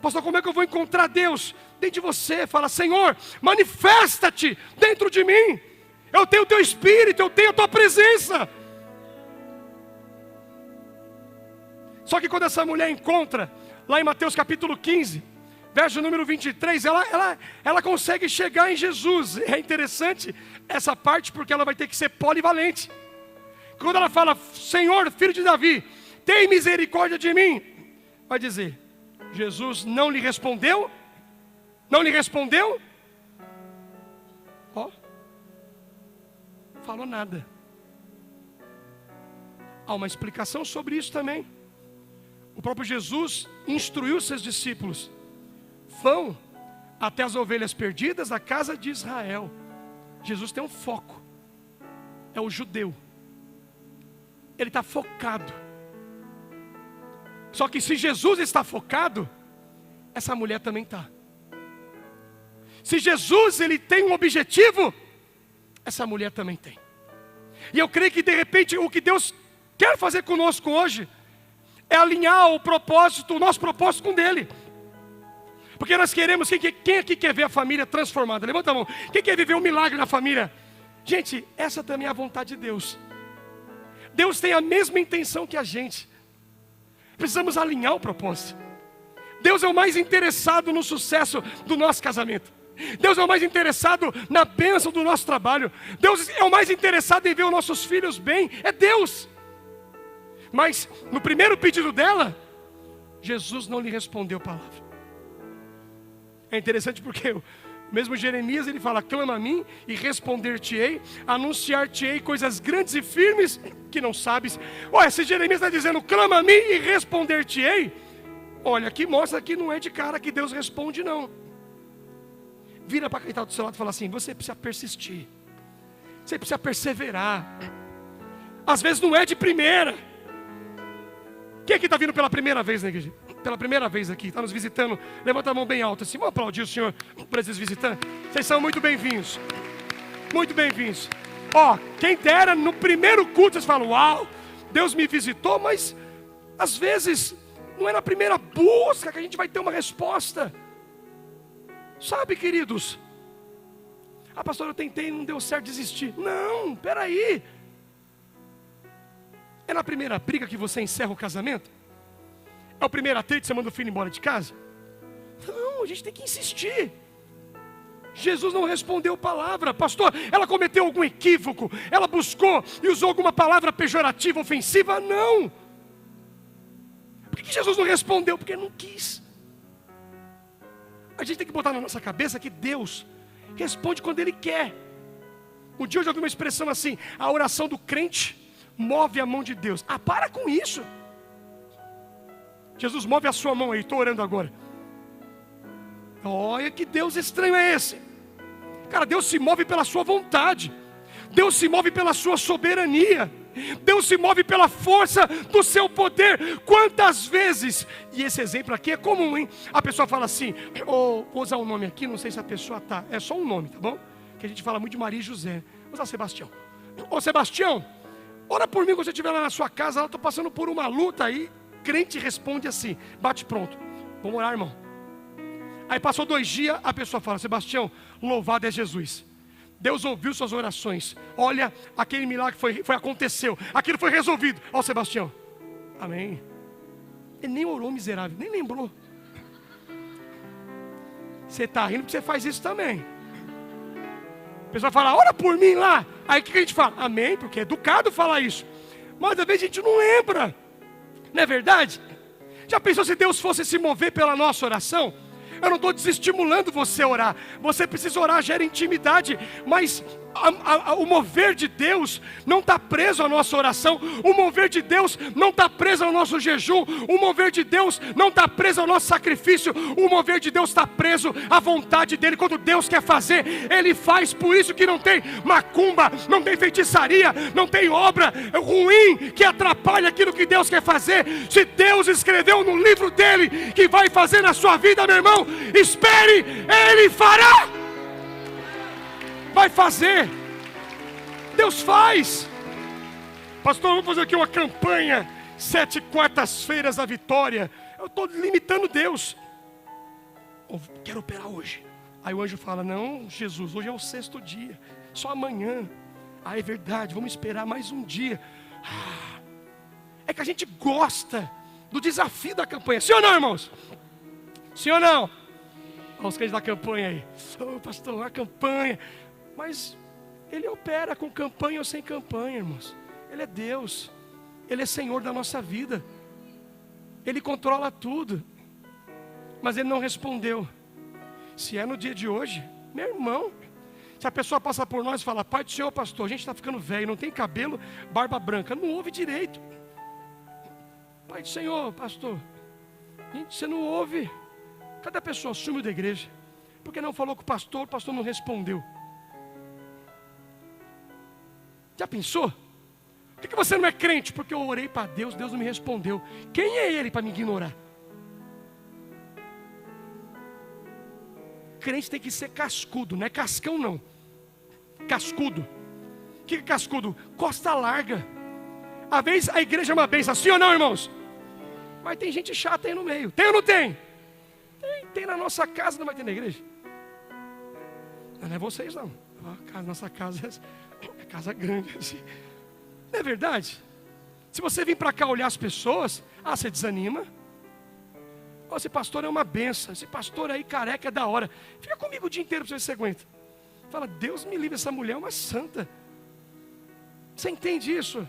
Pastor, como é que eu vou encontrar Deus? Dentro de você. Fala: Senhor, manifesta-te dentro de mim. Eu tenho o teu Espírito, eu tenho a tua presença. Só que quando essa mulher encontra, lá em Mateus capítulo 15, verso número 23, ela consegue chegar em Jesus. É interessante essa parte, porque ela vai ter que ser polivalente. Quando ela fala: Senhor, filho de Davi, tem misericórdia de mim, vai dizer: Jesus não lhe respondeu? Não lhe respondeu? Ó, falou nada. Há uma explicação sobre isso também. O próprio Jesus instruiu seus discípulos: vão até as ovelhas perdidas da casa de Israel. Jesus tem um foco, é o judeu. Ele está focado. Só que se Jesus está focado, essa mulher também está. Se Jesus ele tem um objetivo, essa mulher também tem. E eu creio que de repente o que Deus quer fazer conosco hoje é alinhar o propósito, o nosso propósito com o dele. Porque nós queremos, quem aqui quer ver a família transformada? Levanta a mão. Quem quer viver um milagre na família? Gente, essa também é a vontade de Deus. Deus tem a mesma intenção que a gente. Precisamos alinhar o propósito. Deus é o mais interessado no sucesso do nosso casamento. Deus é o mais interessado na bênção do nosso trabalho. Deus é o mais interessado em ver os nossos filhos bem. É Deus. Mas no primeiro pedido dela, Jesus não lhe respondeu palavra. É interessante porque o mesmo Jeremias ele fala: clama a mim e responder-te-ei, anunciar-te-ei coisas grandes e firmes que não sabes. Olha, se Jeremias está dizendo clama a mim e responder-te-ei, olha, aqui mostra que não é de cara que Deus responde, não. Vira para quem está do seu lado e fala assim: você precisa persistir, você precisa perseverar. Às vezes não é de primeira. Quem aqui está vindo pela primeira vez na igreja? Pela primeira vez aqui, está nos visitando, levanta a mão bem alta assim, vamos aplaudir o Senhor por esses visitantes. Vocês são muito bem-vindos. Muito bem-vindos. Ó, quem dera no primeiro culto vocês falam: uau, Deus me visitou. Mas às vezes não é na primeira busca que a gente vai ter uma resposta. Sabe, queridos? Pastor, eu tentei, não deu certo, desistir. Não, peraí. É na primeira briga que você encerra o casamento? É o primeiro atrito que você manda o filho embora de casa? Não, a gente tem que insistir. Jesus não respondeu palavra. Pastor, ela cometeu algum equívoco? Ela buscou e usou alguma palavra pejorativa, ofensiva? Não. Por que Jesus não respondeu? Porque não quis. A gente tem que botar na nossa cabeça que Deus responde quando Ele quer. Um dia eu já ouvi uma expressão assim: a oração do crente move a mão de Deus. Para com isso. Jesus, move a sua mão aí, estou orando agora. Olha que Deus estranho é esse. Cara, Deus se move pela sua vontade. Deus se move pela sua soberania. Deus se move pela força do seu poder. Quantas vezes, e esse exemplo aqui é comum, hein? A pessoa fala assim, vou usar um nome aqui, não sei se a pessoa tá, é só um nome, tá bom? Que a gente fala muito de Maria e José. Vou usar Sebastião. Sebastião, ora por mim quando você estiver lá na sua casa, eu estou passando por uma luta aí. Crente responde assim, bate pronto. Vamos orar, irmão. Aí passou 2 dias, a pessoa fala, Sebastião, louvado é Jesus. Deus ouviu suas orações. Olha, aquele milagre aconteceu. Aquilo foi resolvido. Ó, Sebastião. Amém. Ele nem orou, miserável. Nem lembrou. Você está rindo porque você faz isso também. A pessoa fala, ora por mim lá. Aí o que a gente fala? Amém, porque é educado falar isso. Mas às vezes a gente não lembra. Não é verdade? Já pensou se Deus fosse se mover pela nossa oração? Eu não estou desestimulando você a orar. Você precisa orar, gera intimidade. Mas o mover de Deus não está preso à nossa oração. O mover de Deus não está preso ao nosso jejum. O mover de Deus não está preso ao nosso sacrifício. O mover de Deus está preso à vontade dEle. Quando Deus quer fazer, Ele faz. Por isso que não tem macumba, não tem feitiçaria, não tem obra ruim que atrapalhe aquilo que Deus quer fazer. Se Deus escreveu no livro dEle que vai fazer na sua vida, meu irmão, espere, Ele fará. Vai fazer. Deus faz. Pastor, vamos fazer aqui uma campanha 7 quartas-feiras da vitória. Eu estou limitando Deus. Quero operar hoje. Aí o anjo fala, não, Jesus, hoje é o 6º dia, só amanhã. É verdade, vamos esperar mais um dia. É que a gente gosta do desafio da campanha. Sim ou não, irmãos? Sim ou não? Olha os crentes da campanha aí. Pastor, a campanha. Mas Ele opera com campanha ou sem campanha, irmãos. Ele é Deus. Ele é Senhor da nossa vida. Ele controla tudo. Mas Ele não respondeu. Se é no dia de hoje, meu irmão, se a pessoa passa por nós e fala, Pai do Senhor, pastor, a gente está ficando velho, não tem cabelo, barba branca, não ouve direito. Pai do Senhor, pastor, gente, você não ouve. Cadê a pessoa? Sumiu da igreja. Porque não falou com o pastor não respondeu. Já pensou? Por que você não é crente? Porque eu orei para Deus, Deus não me respondeu. Quem é Ele para me ignorar? Crente tem que ser cascudo, não é cascão não. Cascudo. O que é cascudo? Costa larga. Às vezes a igreja é uma bênção, sim ou não, irmãos? Mas tem gente chata aí no meio. Tem ou não tem? Tem na nossa casa, não vai ter na igreja. Não é vocês não. Nossa casa é casa grande assim. Não é verdade? Se você vir para cá olhar as pessoas, você desanima. Esse pastor é uma benção. Esse pastor aí careca é da hora. Fica comigo o dia inteiro para ver se você aguenta. Fala, Deus me livre, essa mulher é uma santa. Você entende isso?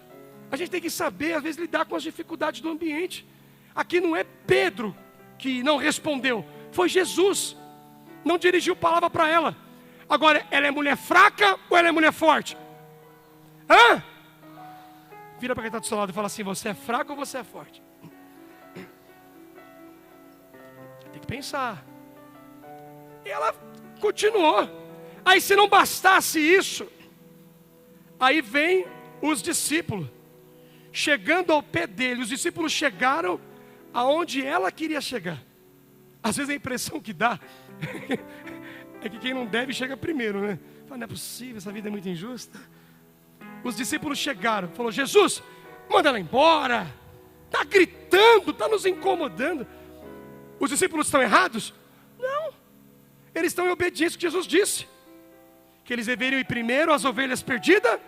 A gente tem que saber, às vezes, lidar com as dificuldades do ambiente. Aqui não é Pedro que não respondeu, foi Jesus. Não dirigiu palavra para ela. Agora, ela é mulher fraca ou ela é mulher forte? Vira para quem está do seu lado e fala assim, você é fraco ou você é forte? Tem que pensar. E ela continuou. Aí se não bastasse isso, aí vem os discípulos. Chegando ao pé dele, os discípulos chegaram aonde ela queria chegar. Às vezes a impressão que dá é que quem não deve chega primeiro, né? Fala, não é possível, essa vida é muito injusta. Os discípulos chegaram, falou, Jesus, manda ela embora. Está gritando, está nos incomodando. Os discípulos estão errados? Não. eles estão em obediência ao que Jesus disse, que eles deveriam ir primeiro às ovelhas perdidas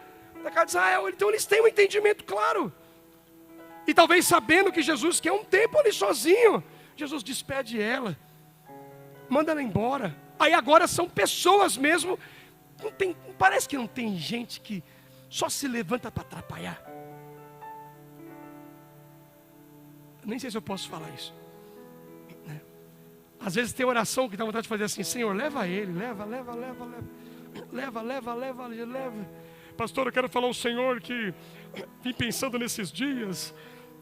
da casa de Israel. Então eles têm um entendimento claro, e talvez sabendo que Jesus quer um tempo ali sozinho, Jesus despede ela, manda ela embora. Aí agora são pessoas mesmo, parece que não tem gente que só se levanta para atrapalhar. Nem sei se eu posso falar isso. Às vezes tem oração que dá vontade de fazer assim: Senhor, leva ele, leva. Pastor, eu quero falar ao Senhor que vim pensando nesses dias,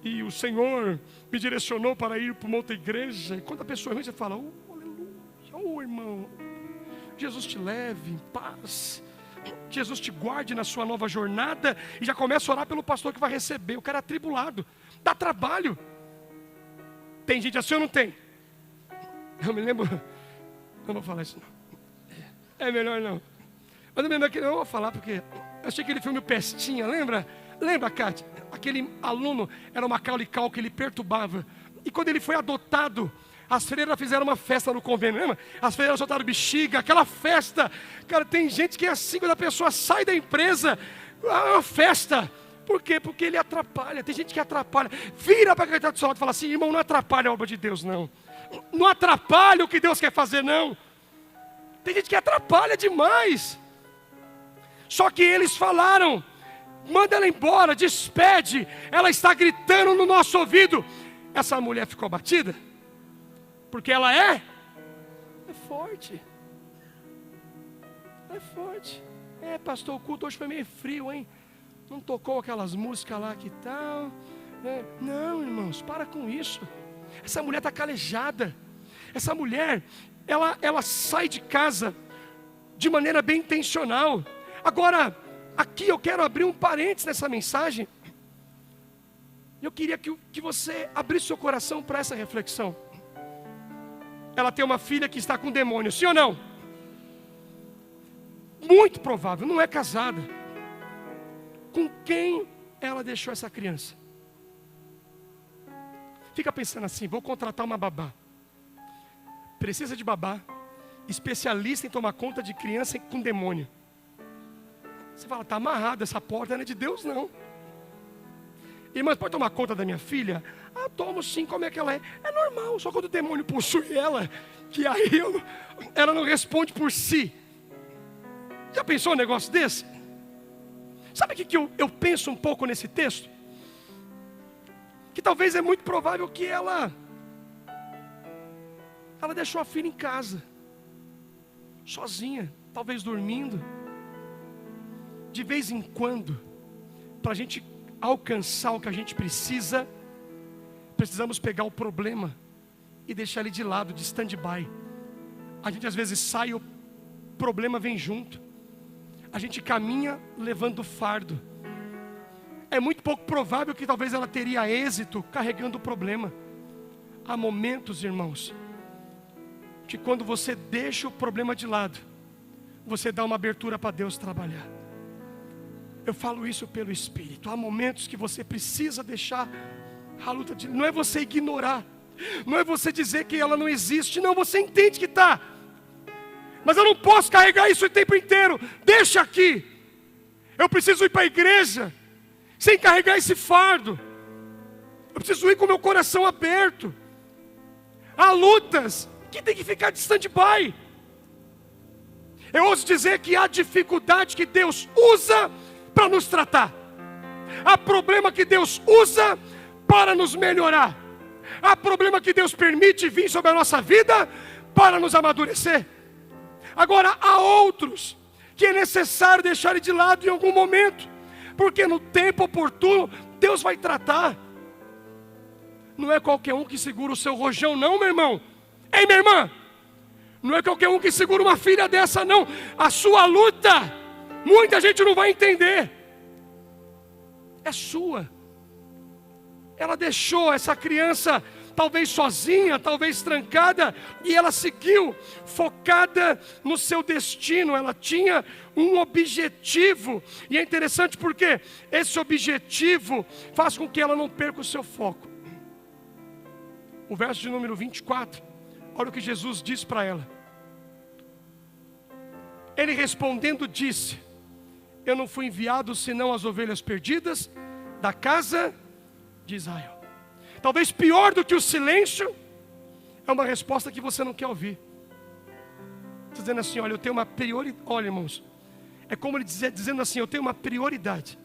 e o Senhor me direcionou para ir para uma outra igreja. E quando a pessoa é ruim, você fala: aleluia, irmão, Jesus te leve em paz, Jesus te guarde na sua nova jornada. E já começa a orar pelo pastor que vai receber. O cara é atribulado, dá trabalho. Tem gente assim ou não tem? Eu me lembro, não vou falar isso não, é melhor não. Mas eu me lembro que eu vou falar, porque eu achei aquele filme Pestinha, lembra, Cátia? Aquele aluno era o Macaulay Culkin, ele perturbava. E quando ele foi adotado, as freiras fizeram uma festa no convênio, lembra? As freiras soltaram bexiga, aquela festa. Cara, tem gente que é assim, quando a pessoa sai da empresa, é uma festa. Por quê? Porque ele atrapalha. Tem gente que atrapalha. Vira para quem está do seu lado e fala assim: irmão, não atrapalha a obra de Deus, não. Não atrapalha o que Deus quer fazer, não. Tem gente que atrapalha demais. Só que eles falaram: manda ela embora, despede. Ela está gritando no nosso ouvido. Essa mulher ficou abatida, porque ela é forte. É forte. Pastor, o culto hoje foi meio frio, hein? Não tocou aquelas músicas lá que tal. Não, irmãos, para com isso. Essa mulher está calejada. Essa mulher, ela sai de casa de maneira bem intencional. Agora, aqui eu quero abrir um parênteses nessa mensagem. Eu queria que você abrisse seu coração para essa reflexão. Ela tem uma filha que está com demônio, sim ou não? Muito provável, não é casada. Com quem ela deixou essa criança? Fica pensando assim: vou contratar uma babá. Precisa de babá, especialista em tomar conta de criança com demônio. Você fala: está amarrada, essa porta não é de Deus não. Irmãs, pode tomar conta da minha filha? Tomo sim, como é que ela é? É normal, só quando o demônio possui ela, que aí ela não responde por si. Já pensou um negócio desse? Sabe o que eu penso um pouco nesse texto? Que talvez é muito provável que ela deixou a filha em casa, sozinha, talvez dormindo. De vez em quando, para a gente alcançar o que a gente precisa, precisamos pegar o problema e deixar ele de lado, de stand-by. A gente às vezes sai e o problema vem junto. A gente caminha levando o fardo. É muito pouco provável que talvez ela teria êxito carregando o problema. Há momentos, irmãos, que quando você deixa o problema de lado, você dá uma abertura para Deus trabalhar. Eu falo isso pelo Espírito. Há momentos que você precisa deixar a luta de... Não é você ignorar, não é você dizer que ela não existe. Não, você entende que está. Mas eu não posso carregar isso o tempo inteiro. Deixa aqui. Eu preciso ir para a igreja sem carregar esse fardo. Eu preciso ir com o meu coração aberto. Há lutas que tem que ficar de stand-by. Eu ouso dizer que há dificuldade que Deus usa para nos tratar. Há problema que Deus usa para nos melhorar. Há problema que Deus permite vir sobre a nossa vida para nos amadurecer. Agora, há outros que é necessário deixar de lado em algum momento, porque no tempo oportuno Deus vai tratar. Não é qualquer um que segura o seu rojão não, meu irmão. Ei, minha irmã, não é qualquer um que segura uma filha dessa não. A sua luta, muita gente não vai entender. É sua. Ela deixou essa criança talvez sozinha, talvez trancada, e ela seguiu, focada no seu destino. Ela tinha um objetivo, e é interessante porque esse objetivo faz com que ela não perca o seu foco. O verso de número 24, olha o que Jesus diz para ela: Ele respondendo disse: eu não fui enviado senão as ovelhas perdidas da casa de Israel. Talvez pior do que o silêncio é uma resposta que você não quer ouvir. Está dizendo assim: olha, eu tenho uma prioridade. Olha, irmãos, é como ele dizendo assim: eu tenho uma prioridade,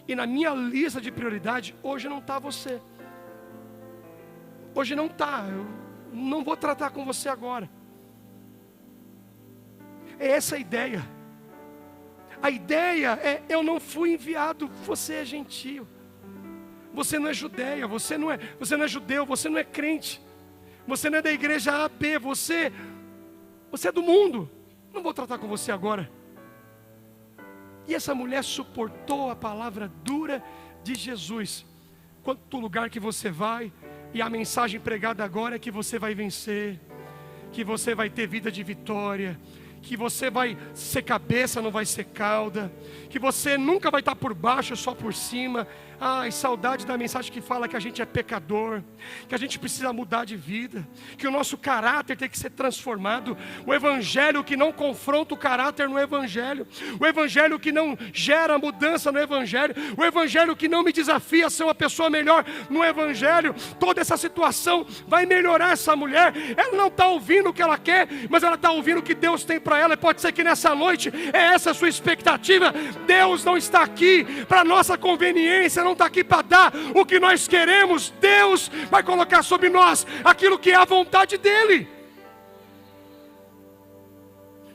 e na minha lista de prioridade hoje não está você. Hoje não está. Eu não vou tratar com você agora. É essa a ideia. A ideia é: eu não fui enviado. Você é gentio. Você não é judeia. Você não é judeu. Você não é crente. Você não é da igreja A, B. Você é do mundo. Não vou tratar com você agora. E essa mulher suportou a palavra dura de Jesus. Quanto lugar que você vai, e a mensagem pregada agora é que você vai vencer, que você vai ter vida de vitória, que você vai ser cabeça, não vai ser cauda, que você nunca vai estar por baixo, só por cima. Ai, saudade da mensagem que fala que a gente é pecador, que a gente precisa mudar de vida, que o nosso caráter tem que ser transformado. O evangelho que não confronta o caráter no evangelho, o evangelho que não gera mudança no evangelho, o evangelho que não me desafia a ser uma pessoa melhor no evangelho. Toda essa situação vai melhorar essa mulher. Ela não está ouvindo o que ela quer, mas ela está ouvindo o que Deus tem para ela. E pode ser que nessa noite é essa a sua expectativa. Deus não está aqui para nossa conveniência, não está aqui para dar o que nós queremos. Deus vai colocar sobre nós aquilo que é a vontade dEle.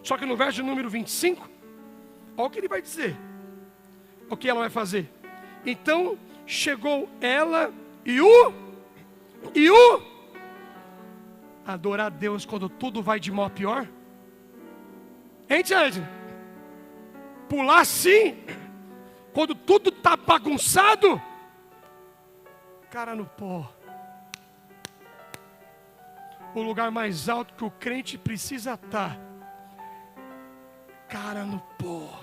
Só que no verso de número 25, olha o que ele vai dizer, o que ela vai fazer. Então chegou ela e o adorar a Deus quando tudo vai de mal a pior. Hein, Tiago? Pular assim quando tudo está bagunçado? Cara no pó. O lugar mais alto que o crente precisa estar. Cara no pó.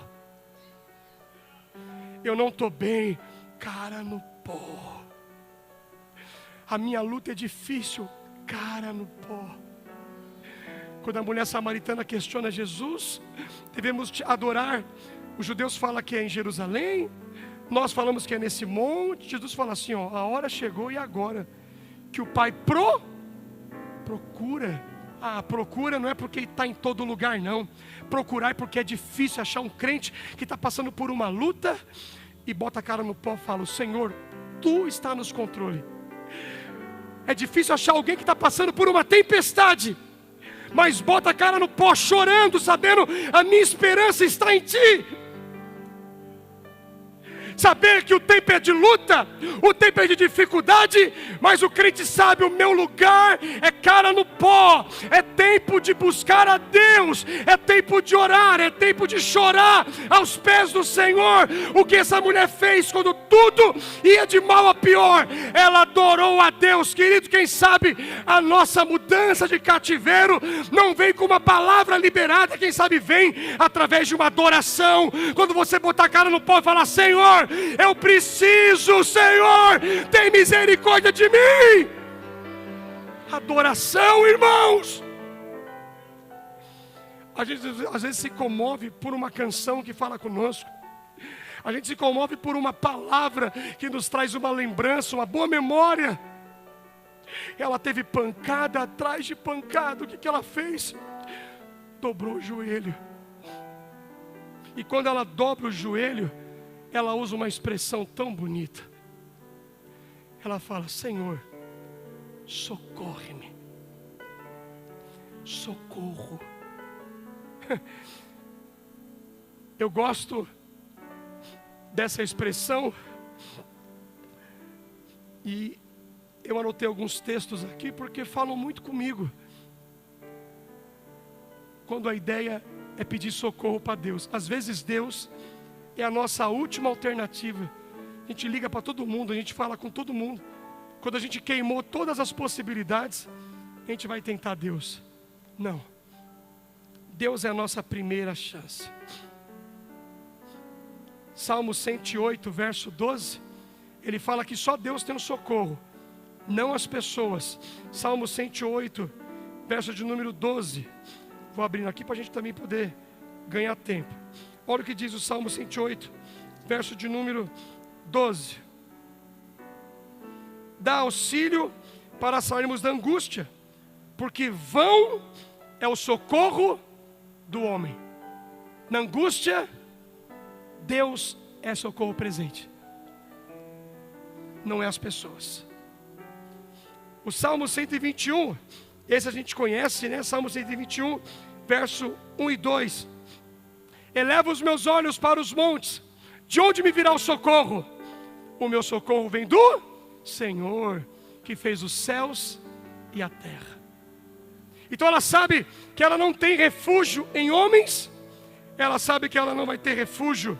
Eu não estou bem. Cara no pó. A minha luta é difícil. Cara no pó. Quando a mulher samaritana questiona Jesus, devemos adorar. Os judeus falam que é em Jerusalém, nós falamos que é nesse monte. Jesus fala assim: ó, a hora chegou e agora que o Pai procura. Procura não é porque está em todo lugar, não. Procurar é porque é difícil achar um crente que está passando por uma luta e bota a cara no pó e fala: Senhor, Tu está nos controle. É difícil achar alguém que está passando por uma tempestade, mas bota a cara no pó, chorando, sabendo: a minha esperança está em Ti. Saber que o tempo é de luta, o tempo é de dificuldade, mas o crente sabe: o meu lugar é cara no pó. É tempo de buscar a Deus, é tempo de orar, é tempo de chorar aos pés do Senhor. O que essa mulher fez quando tudo ia de mal a pior? Ela adorou a Deus. Querido, quem sabe a nossa mudança de cativeiro não vem com uma palavra liberada, quem sabe vem através de uma adoração. Quando você botar a cara no pó e falar: Senhor, eu preciso, Senhor, tem misericórdia de mim. Adoração, irmãos. A gente às vezes se comove por uma canção que fala conosco. A gente se comove por uma palavra que nos traz uma lembrança, uma boa memória. Ela teve pancada atrás de pancada. O que ela fez? Dobrou o joelho. E quando ela dobra o joelho, ela usa uma expressão tão bonita. Ela fala: Senhor, socorre-me. Socorro. Eu gosto dessa expressão. E eu anotei alguns textos aqui porque falam muito comigo. Quando a ideia é pedir socorro para Deus. Às vezes Deus é a nossa última alternativa. A gente liga para todo mundo, a gente fala com todo mundo. Quando a gente queimou todas as possibilidades, a gente vai tentar Deus. Não. Deus é a nossa primeira chance. Salmo 108, verso 12, ele fala que só Deus tem o socorro, não as pessoas. Salmo 108, verso de número 12. Vou abrindo aqui para a gente também poder ganhar tempo. Olha o que diz o Salmo 108, verso de número 12. Dá auxílio para sairmos da angústia, porque vão é o socorro do homem. Na angústia, Deus é socorro presente, não é as pessoas. O Salmo 121, esse a gente conhece, né? Salmo 121, verso 1 e 2. Eleva os meus olhos para os montes, de onde me virá o socorro? O meu socorro vem do Senhor, que fez os céus e a terra. Então ela sabe que ela não tem refúgio em homens, ela sabe que ela não vai ter refúgio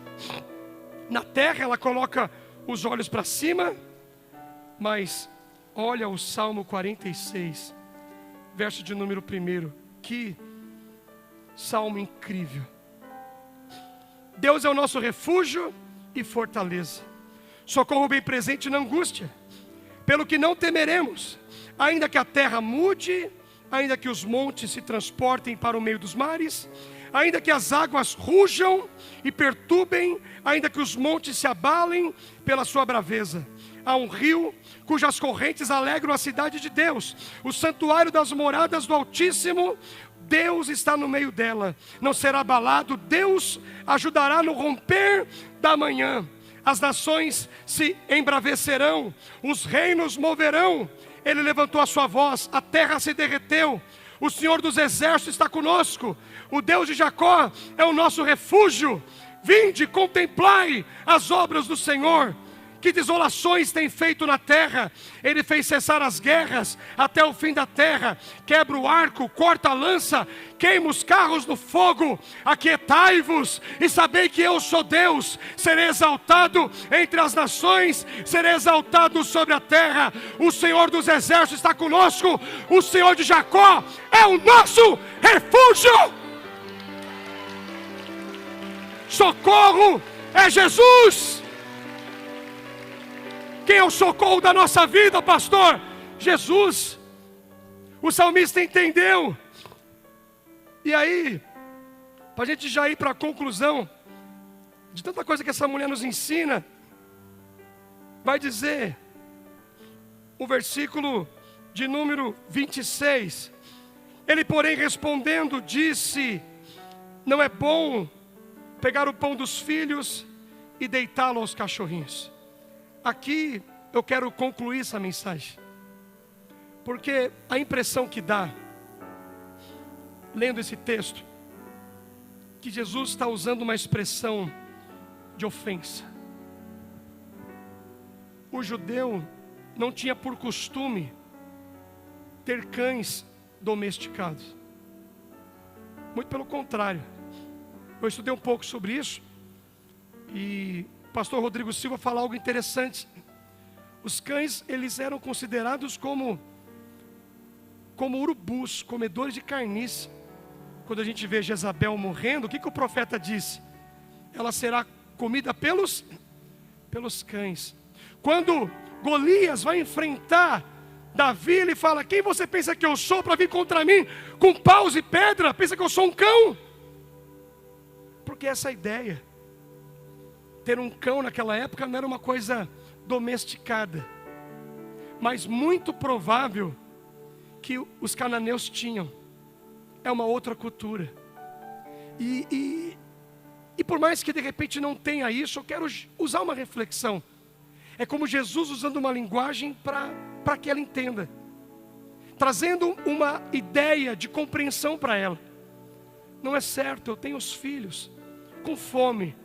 na terra, ela coloca os olhos para cima, mas olha o Salmo 46, verso de número 1, que salmo incrível. Deus é o nosso refúgio e fortaleza, socorro bem presente na angústia, pelo que não temeremos, ainda que a terra mude, ainda que os montes se transportem para o meio dos mares, ainda que as águas rujam e perturbem, ainda que os montes se abalem pela sua braveza. Há um rio cujas correntes alegram a cidade de Deus, o santuário das moradas do Altíssimo. Deus está no meio dela, não será abalado, Deus ajudará no romper da manhã. As nações se embravecerão, os reinos moverão. Ele levantou a sua voz, a terra se derreteu. O Senhor dos exércitos está conosco, o Deus de Jacó é o nosso refúgio. Vinde, contemplai as obras do Senhor. Que desolações tem feito na terra. Ele fez cessar as guerras até o fim da terra. Quebra o arco, corta a lança, queima os carros no fogo. Aquietai-vos e sabei que eu sou Deus. Serei exaltado entre as nações, serei exaltado sobre a terra. O Senhor dos exércitos está conosco, o Senhor de Jacó é o nosso refúgio. Socorro é Jesus. Quem é o socorro da nossa vida, pastor? Jesus. O salmista entendeu. E aí, para a gente já ir para a conclusão de tanta coisa que essa mulher nos ensina, vai dizer o versículo de número 26. Ele, porém, respondendo, disse: não é bom pegar o pão dos filhos e deitá-lo aos cachorrinhos. Aqui eu quero concluir essa mensagem, porque a impressão que dá, lendo esse texto, que Jesus está usando uma expressão de ofensa. O judeu não tinha por costume ter cães domesticados, muito pelo contrário. Eu estudei um pouco sobre isso, e o pastor Rodrigo Silva fala algo interessante. Os cães, eles eram considerados como urubus, comedores de carniça. Quando a gente vê Jezabel morrendo, o que o profeta disse? Ela será comida pelos cães. Quando Golias vai enfrentar Davi, ele fala: quem você pensa que eu sou para vir contra mim com paus e pedra? Pensa que eu sou um cão? Porque essa ideia, ter um cão naquela época não era uma coisa domesticada, mas muito provável que os cananeus tinham. É uma outra cultura. E por mais que de repente não tenha isso, eu quero usar uma reflexão. É como Jesus usando uma linguagem para que ela entenda, trazendo uma ideia de compreensão para ela. Não é certo eu tenho os filhos com fome,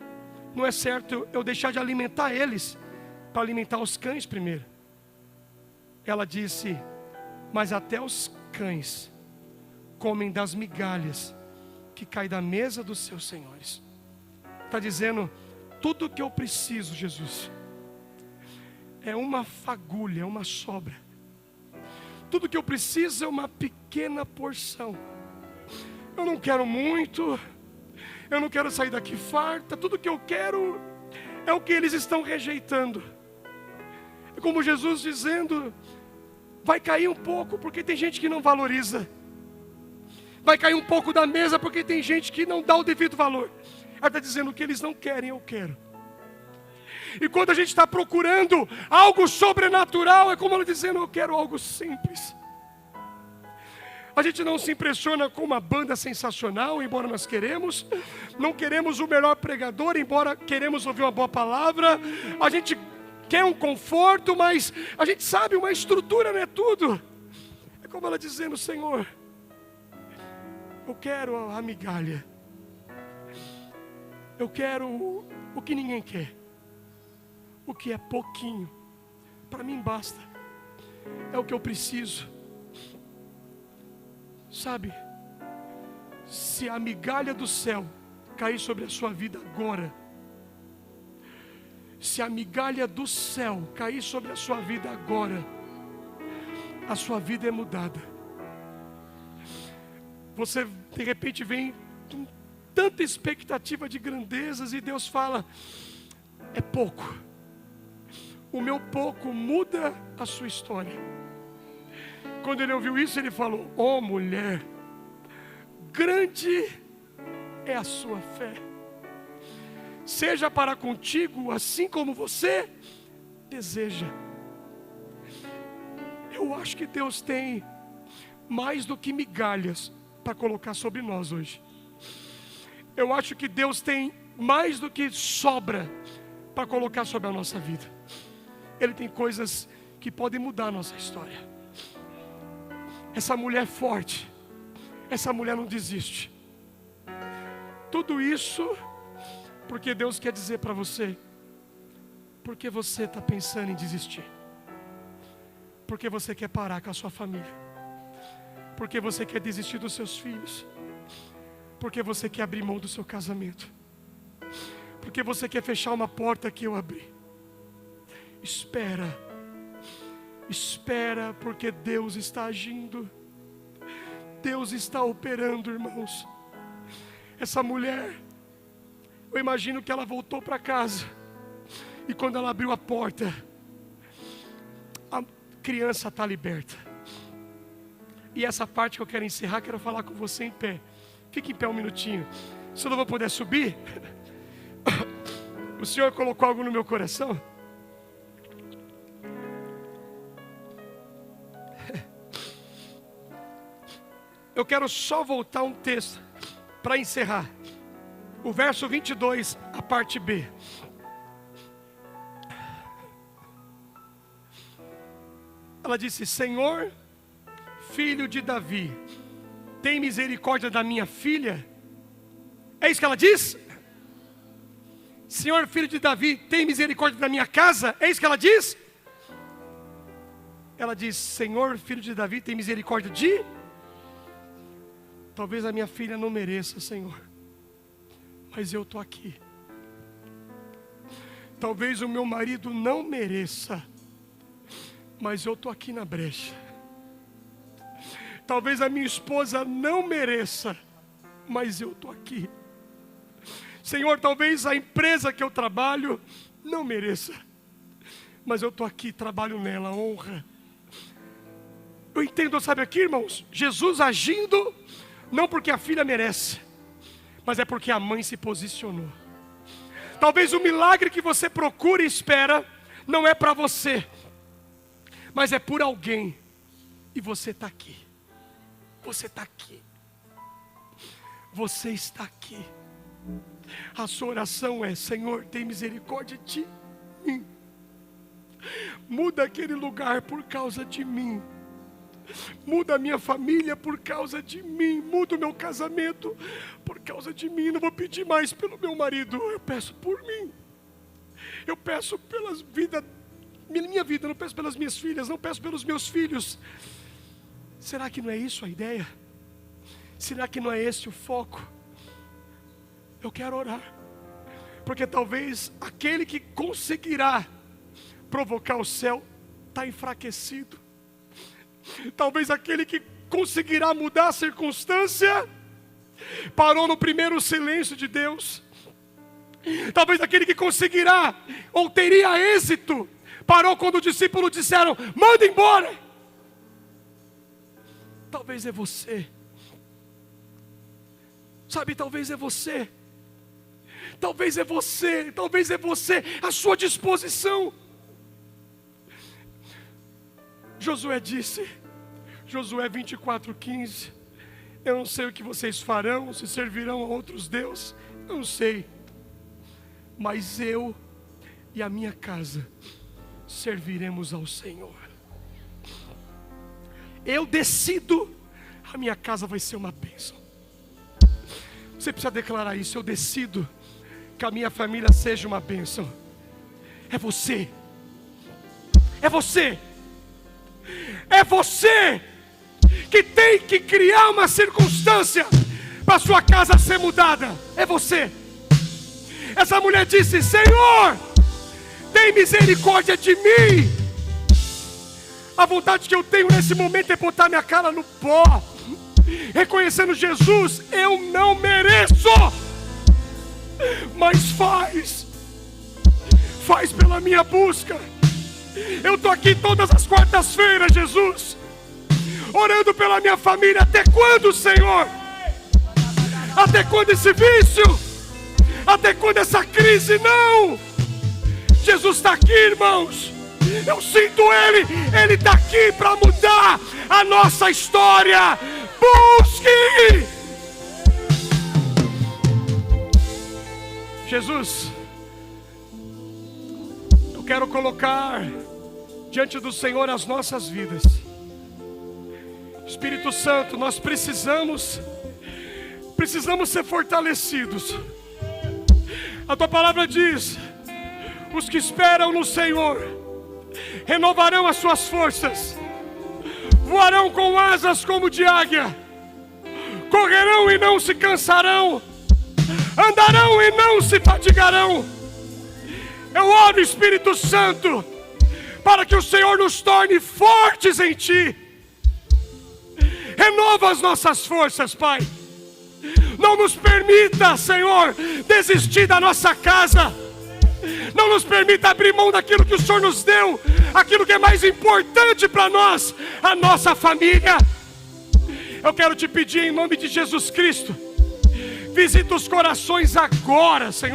não é certo eu deixar de alimentar eles para alimentar os cães primeiro. Ela disse: mas até os cães comem das migalhas que caem da mesa dos seus senhores. Está dizendo: tudo que eu preciso, Jesus, é uma fagulha, é uma sobra. Tudo que eu preciso é uma pequena porção. Eu não quero muito, eu não quero sair daqui farta. Tudo que eu quero é o que eles estão rejeitando. É como Jesus dizendo: vai cair um pouco, porque tem gente que não valoriza. vai cair um pouco da mesa porque tem gente que não dá o devido valor. Ela está dizendo que eles não querem, eu quero. E quando a gente está procurando algo sobrenatural, é como ela dizendo, eu quero algo simples. A gente não se impressiona com uma banda sensacional, embora nós queremos. Não queremos o melhor pregador, embora queremos ouvir uma boa palavra. A gente quer um conforto, mas a gente sabe, uma estrutura não é tudo. É como ela dizendo, Senhor, eu quero a migalha. Eu quero o que ninguém quer. O que é pouquinho. Para mim basta. É o que eu preciso. Sabe? Se a migalha do céu cair sobre a sua vida agora, se a migalha do céu cair sobre a sua vida agora, a sua vida é mudada. Você de repente vem com tanta expectativa de grandezas e Deus fala, é pouco. O meu pouco muda a sua história. Quando ele ouviu isso, ele falou, ó mulher, grande é a sua fé. Seja para contigo assim como você deseja. Eu acho que Deus tem mais do que migalhas para colocar sobre nós hoje. Eu acho que Deus tem mais do que sobra para colocar sobre a nossa vida. Ele tem coisas que podem mudar a nossa história. Essa mulher forte, essa mulher não desiste. Tudo isso porque Deus quer dizer para você, porque você está pensando em desistir, porque você quer parar com a sua família, porque você quer desistir dos seus filhos, porque você quer abrir mão do seu casamento, porque você quer fechar uma porta que eu abri. Espera. Espera, porque Deus está agindo. Deus está operando, irmãos. Essa mulher, eu imagino que ela voltou para casa. E quando ela abriu a porta, a criança está liberta. E essa parte que eu quero encerrar, quero falar com você em pé. Fique em pé um minutinho. Se eu não vou poder subir, o Senhor colocou algo no meu coração. Eu quero só voltar um texto para encerrar. O verso 22, a parte B. Ela disse, Senhor, filho de Davi, tem misericórdia da minha filha? É isso que ela diz? Senhor, filho de Davi, tem misericórdia da minha casa? É isso que ela diz? Ela diz, Senhor, filho de Davi, tem misericórdia de... Talvez a minha filha não mereça, Senhor, mas eu estou aqui. Talvez o meu marido não mereça, mas eu estou aqui na brecha. Talvez a minha esposa não mereça, mas eu estou aqui. Senhor, talvez a empresa que eu trabalho não mereça, mas eu estou aqui, trabalho nela, honra. Eu entendo, sabe aqui, irmãos, Jesus agindo, não porque a filha merece, mas é porque a mãe se posicionou. Talvez o milagre que você procura e espera não é para você, mas é por alguém. E você está aqui. Você está aqui. Você está aqui. A sua oração é, Senhor, tem misericórdia de mim. Muda aquele lugar por causa de mim. Muda a minha família por causa de mim. Muda o meu casamento por causa de mim. Não vou pedir mais pelo meu marido, eu peço por mim. Eu peço pela minha vida, não peço pelas minhas filhas, não peço pelos meus filhos. Será que não é isso a ideia? Será que não é esse o foco? Eu quero orar, porque talvez aquele que conseguirá provocar o céu está enfraquecido. Talvez aquele que conseguirá mudar a circunstância parou no primeiro silêncio de Deus. Talvez aquele que conseguirá ou teria êxito parou quando os discípulos disseram, manda embora. Talvez é você. Sabe, talvez é você. Talvez é você, talvez é você, a sua disposição. Josué disse, Josué 24:15, eu não sei o que vocês farão, se servirão a outros deuses, eu não sei, mas eu e a minha casa serviremos ao Senhor. Eu decido, a minha casa vai ser uma bênção. Você precisa declarar isso, eu decido que a minha família seja uma bênção. É você. É você. É você que tem que criar uma circunstância para sua casa ser mudada. É você. Essa mulher disse, Senhor, tem misericórdia de mim. A vontade que eu tenho nesse momento é botar minha cara no pó, reconhecendo Jesus, eu não mereço, mas faz pela minha busca. Eu estou aqui todas as quartas-feiras, Jesus, orando pela minha família. Até quando, Senhor? Até quando esse vício? Até quando essa crise? Não! Jesus está aqui, irmãos. Eu sinto Ele está aqui para mudar a nossa história. Busque! Jesus, eu quero colocar diante do Senhor as nossas vidas. Espírito Santo, nós precisamos ser fortalecidos. A tua palavra diz, os que esperam no Senhor renovarão as suas forças, voarão com asas como de águia, correrão e não se cansarão, andarão e não se fatigarão. Eu oro, Espírito Santo, para que o Senhor nos torne fortes em Ti. Renova as nossas forças, Pai. Não nos permita, Senhor, desistir da nossa casa. Não nos permita abrir mão daquilo que o Senhor nos deu, aquilo que é mais importante para nós, a nossa família. Eu quero te pedir em nome de Jesus Cristo, visita os corações agora, Senhor.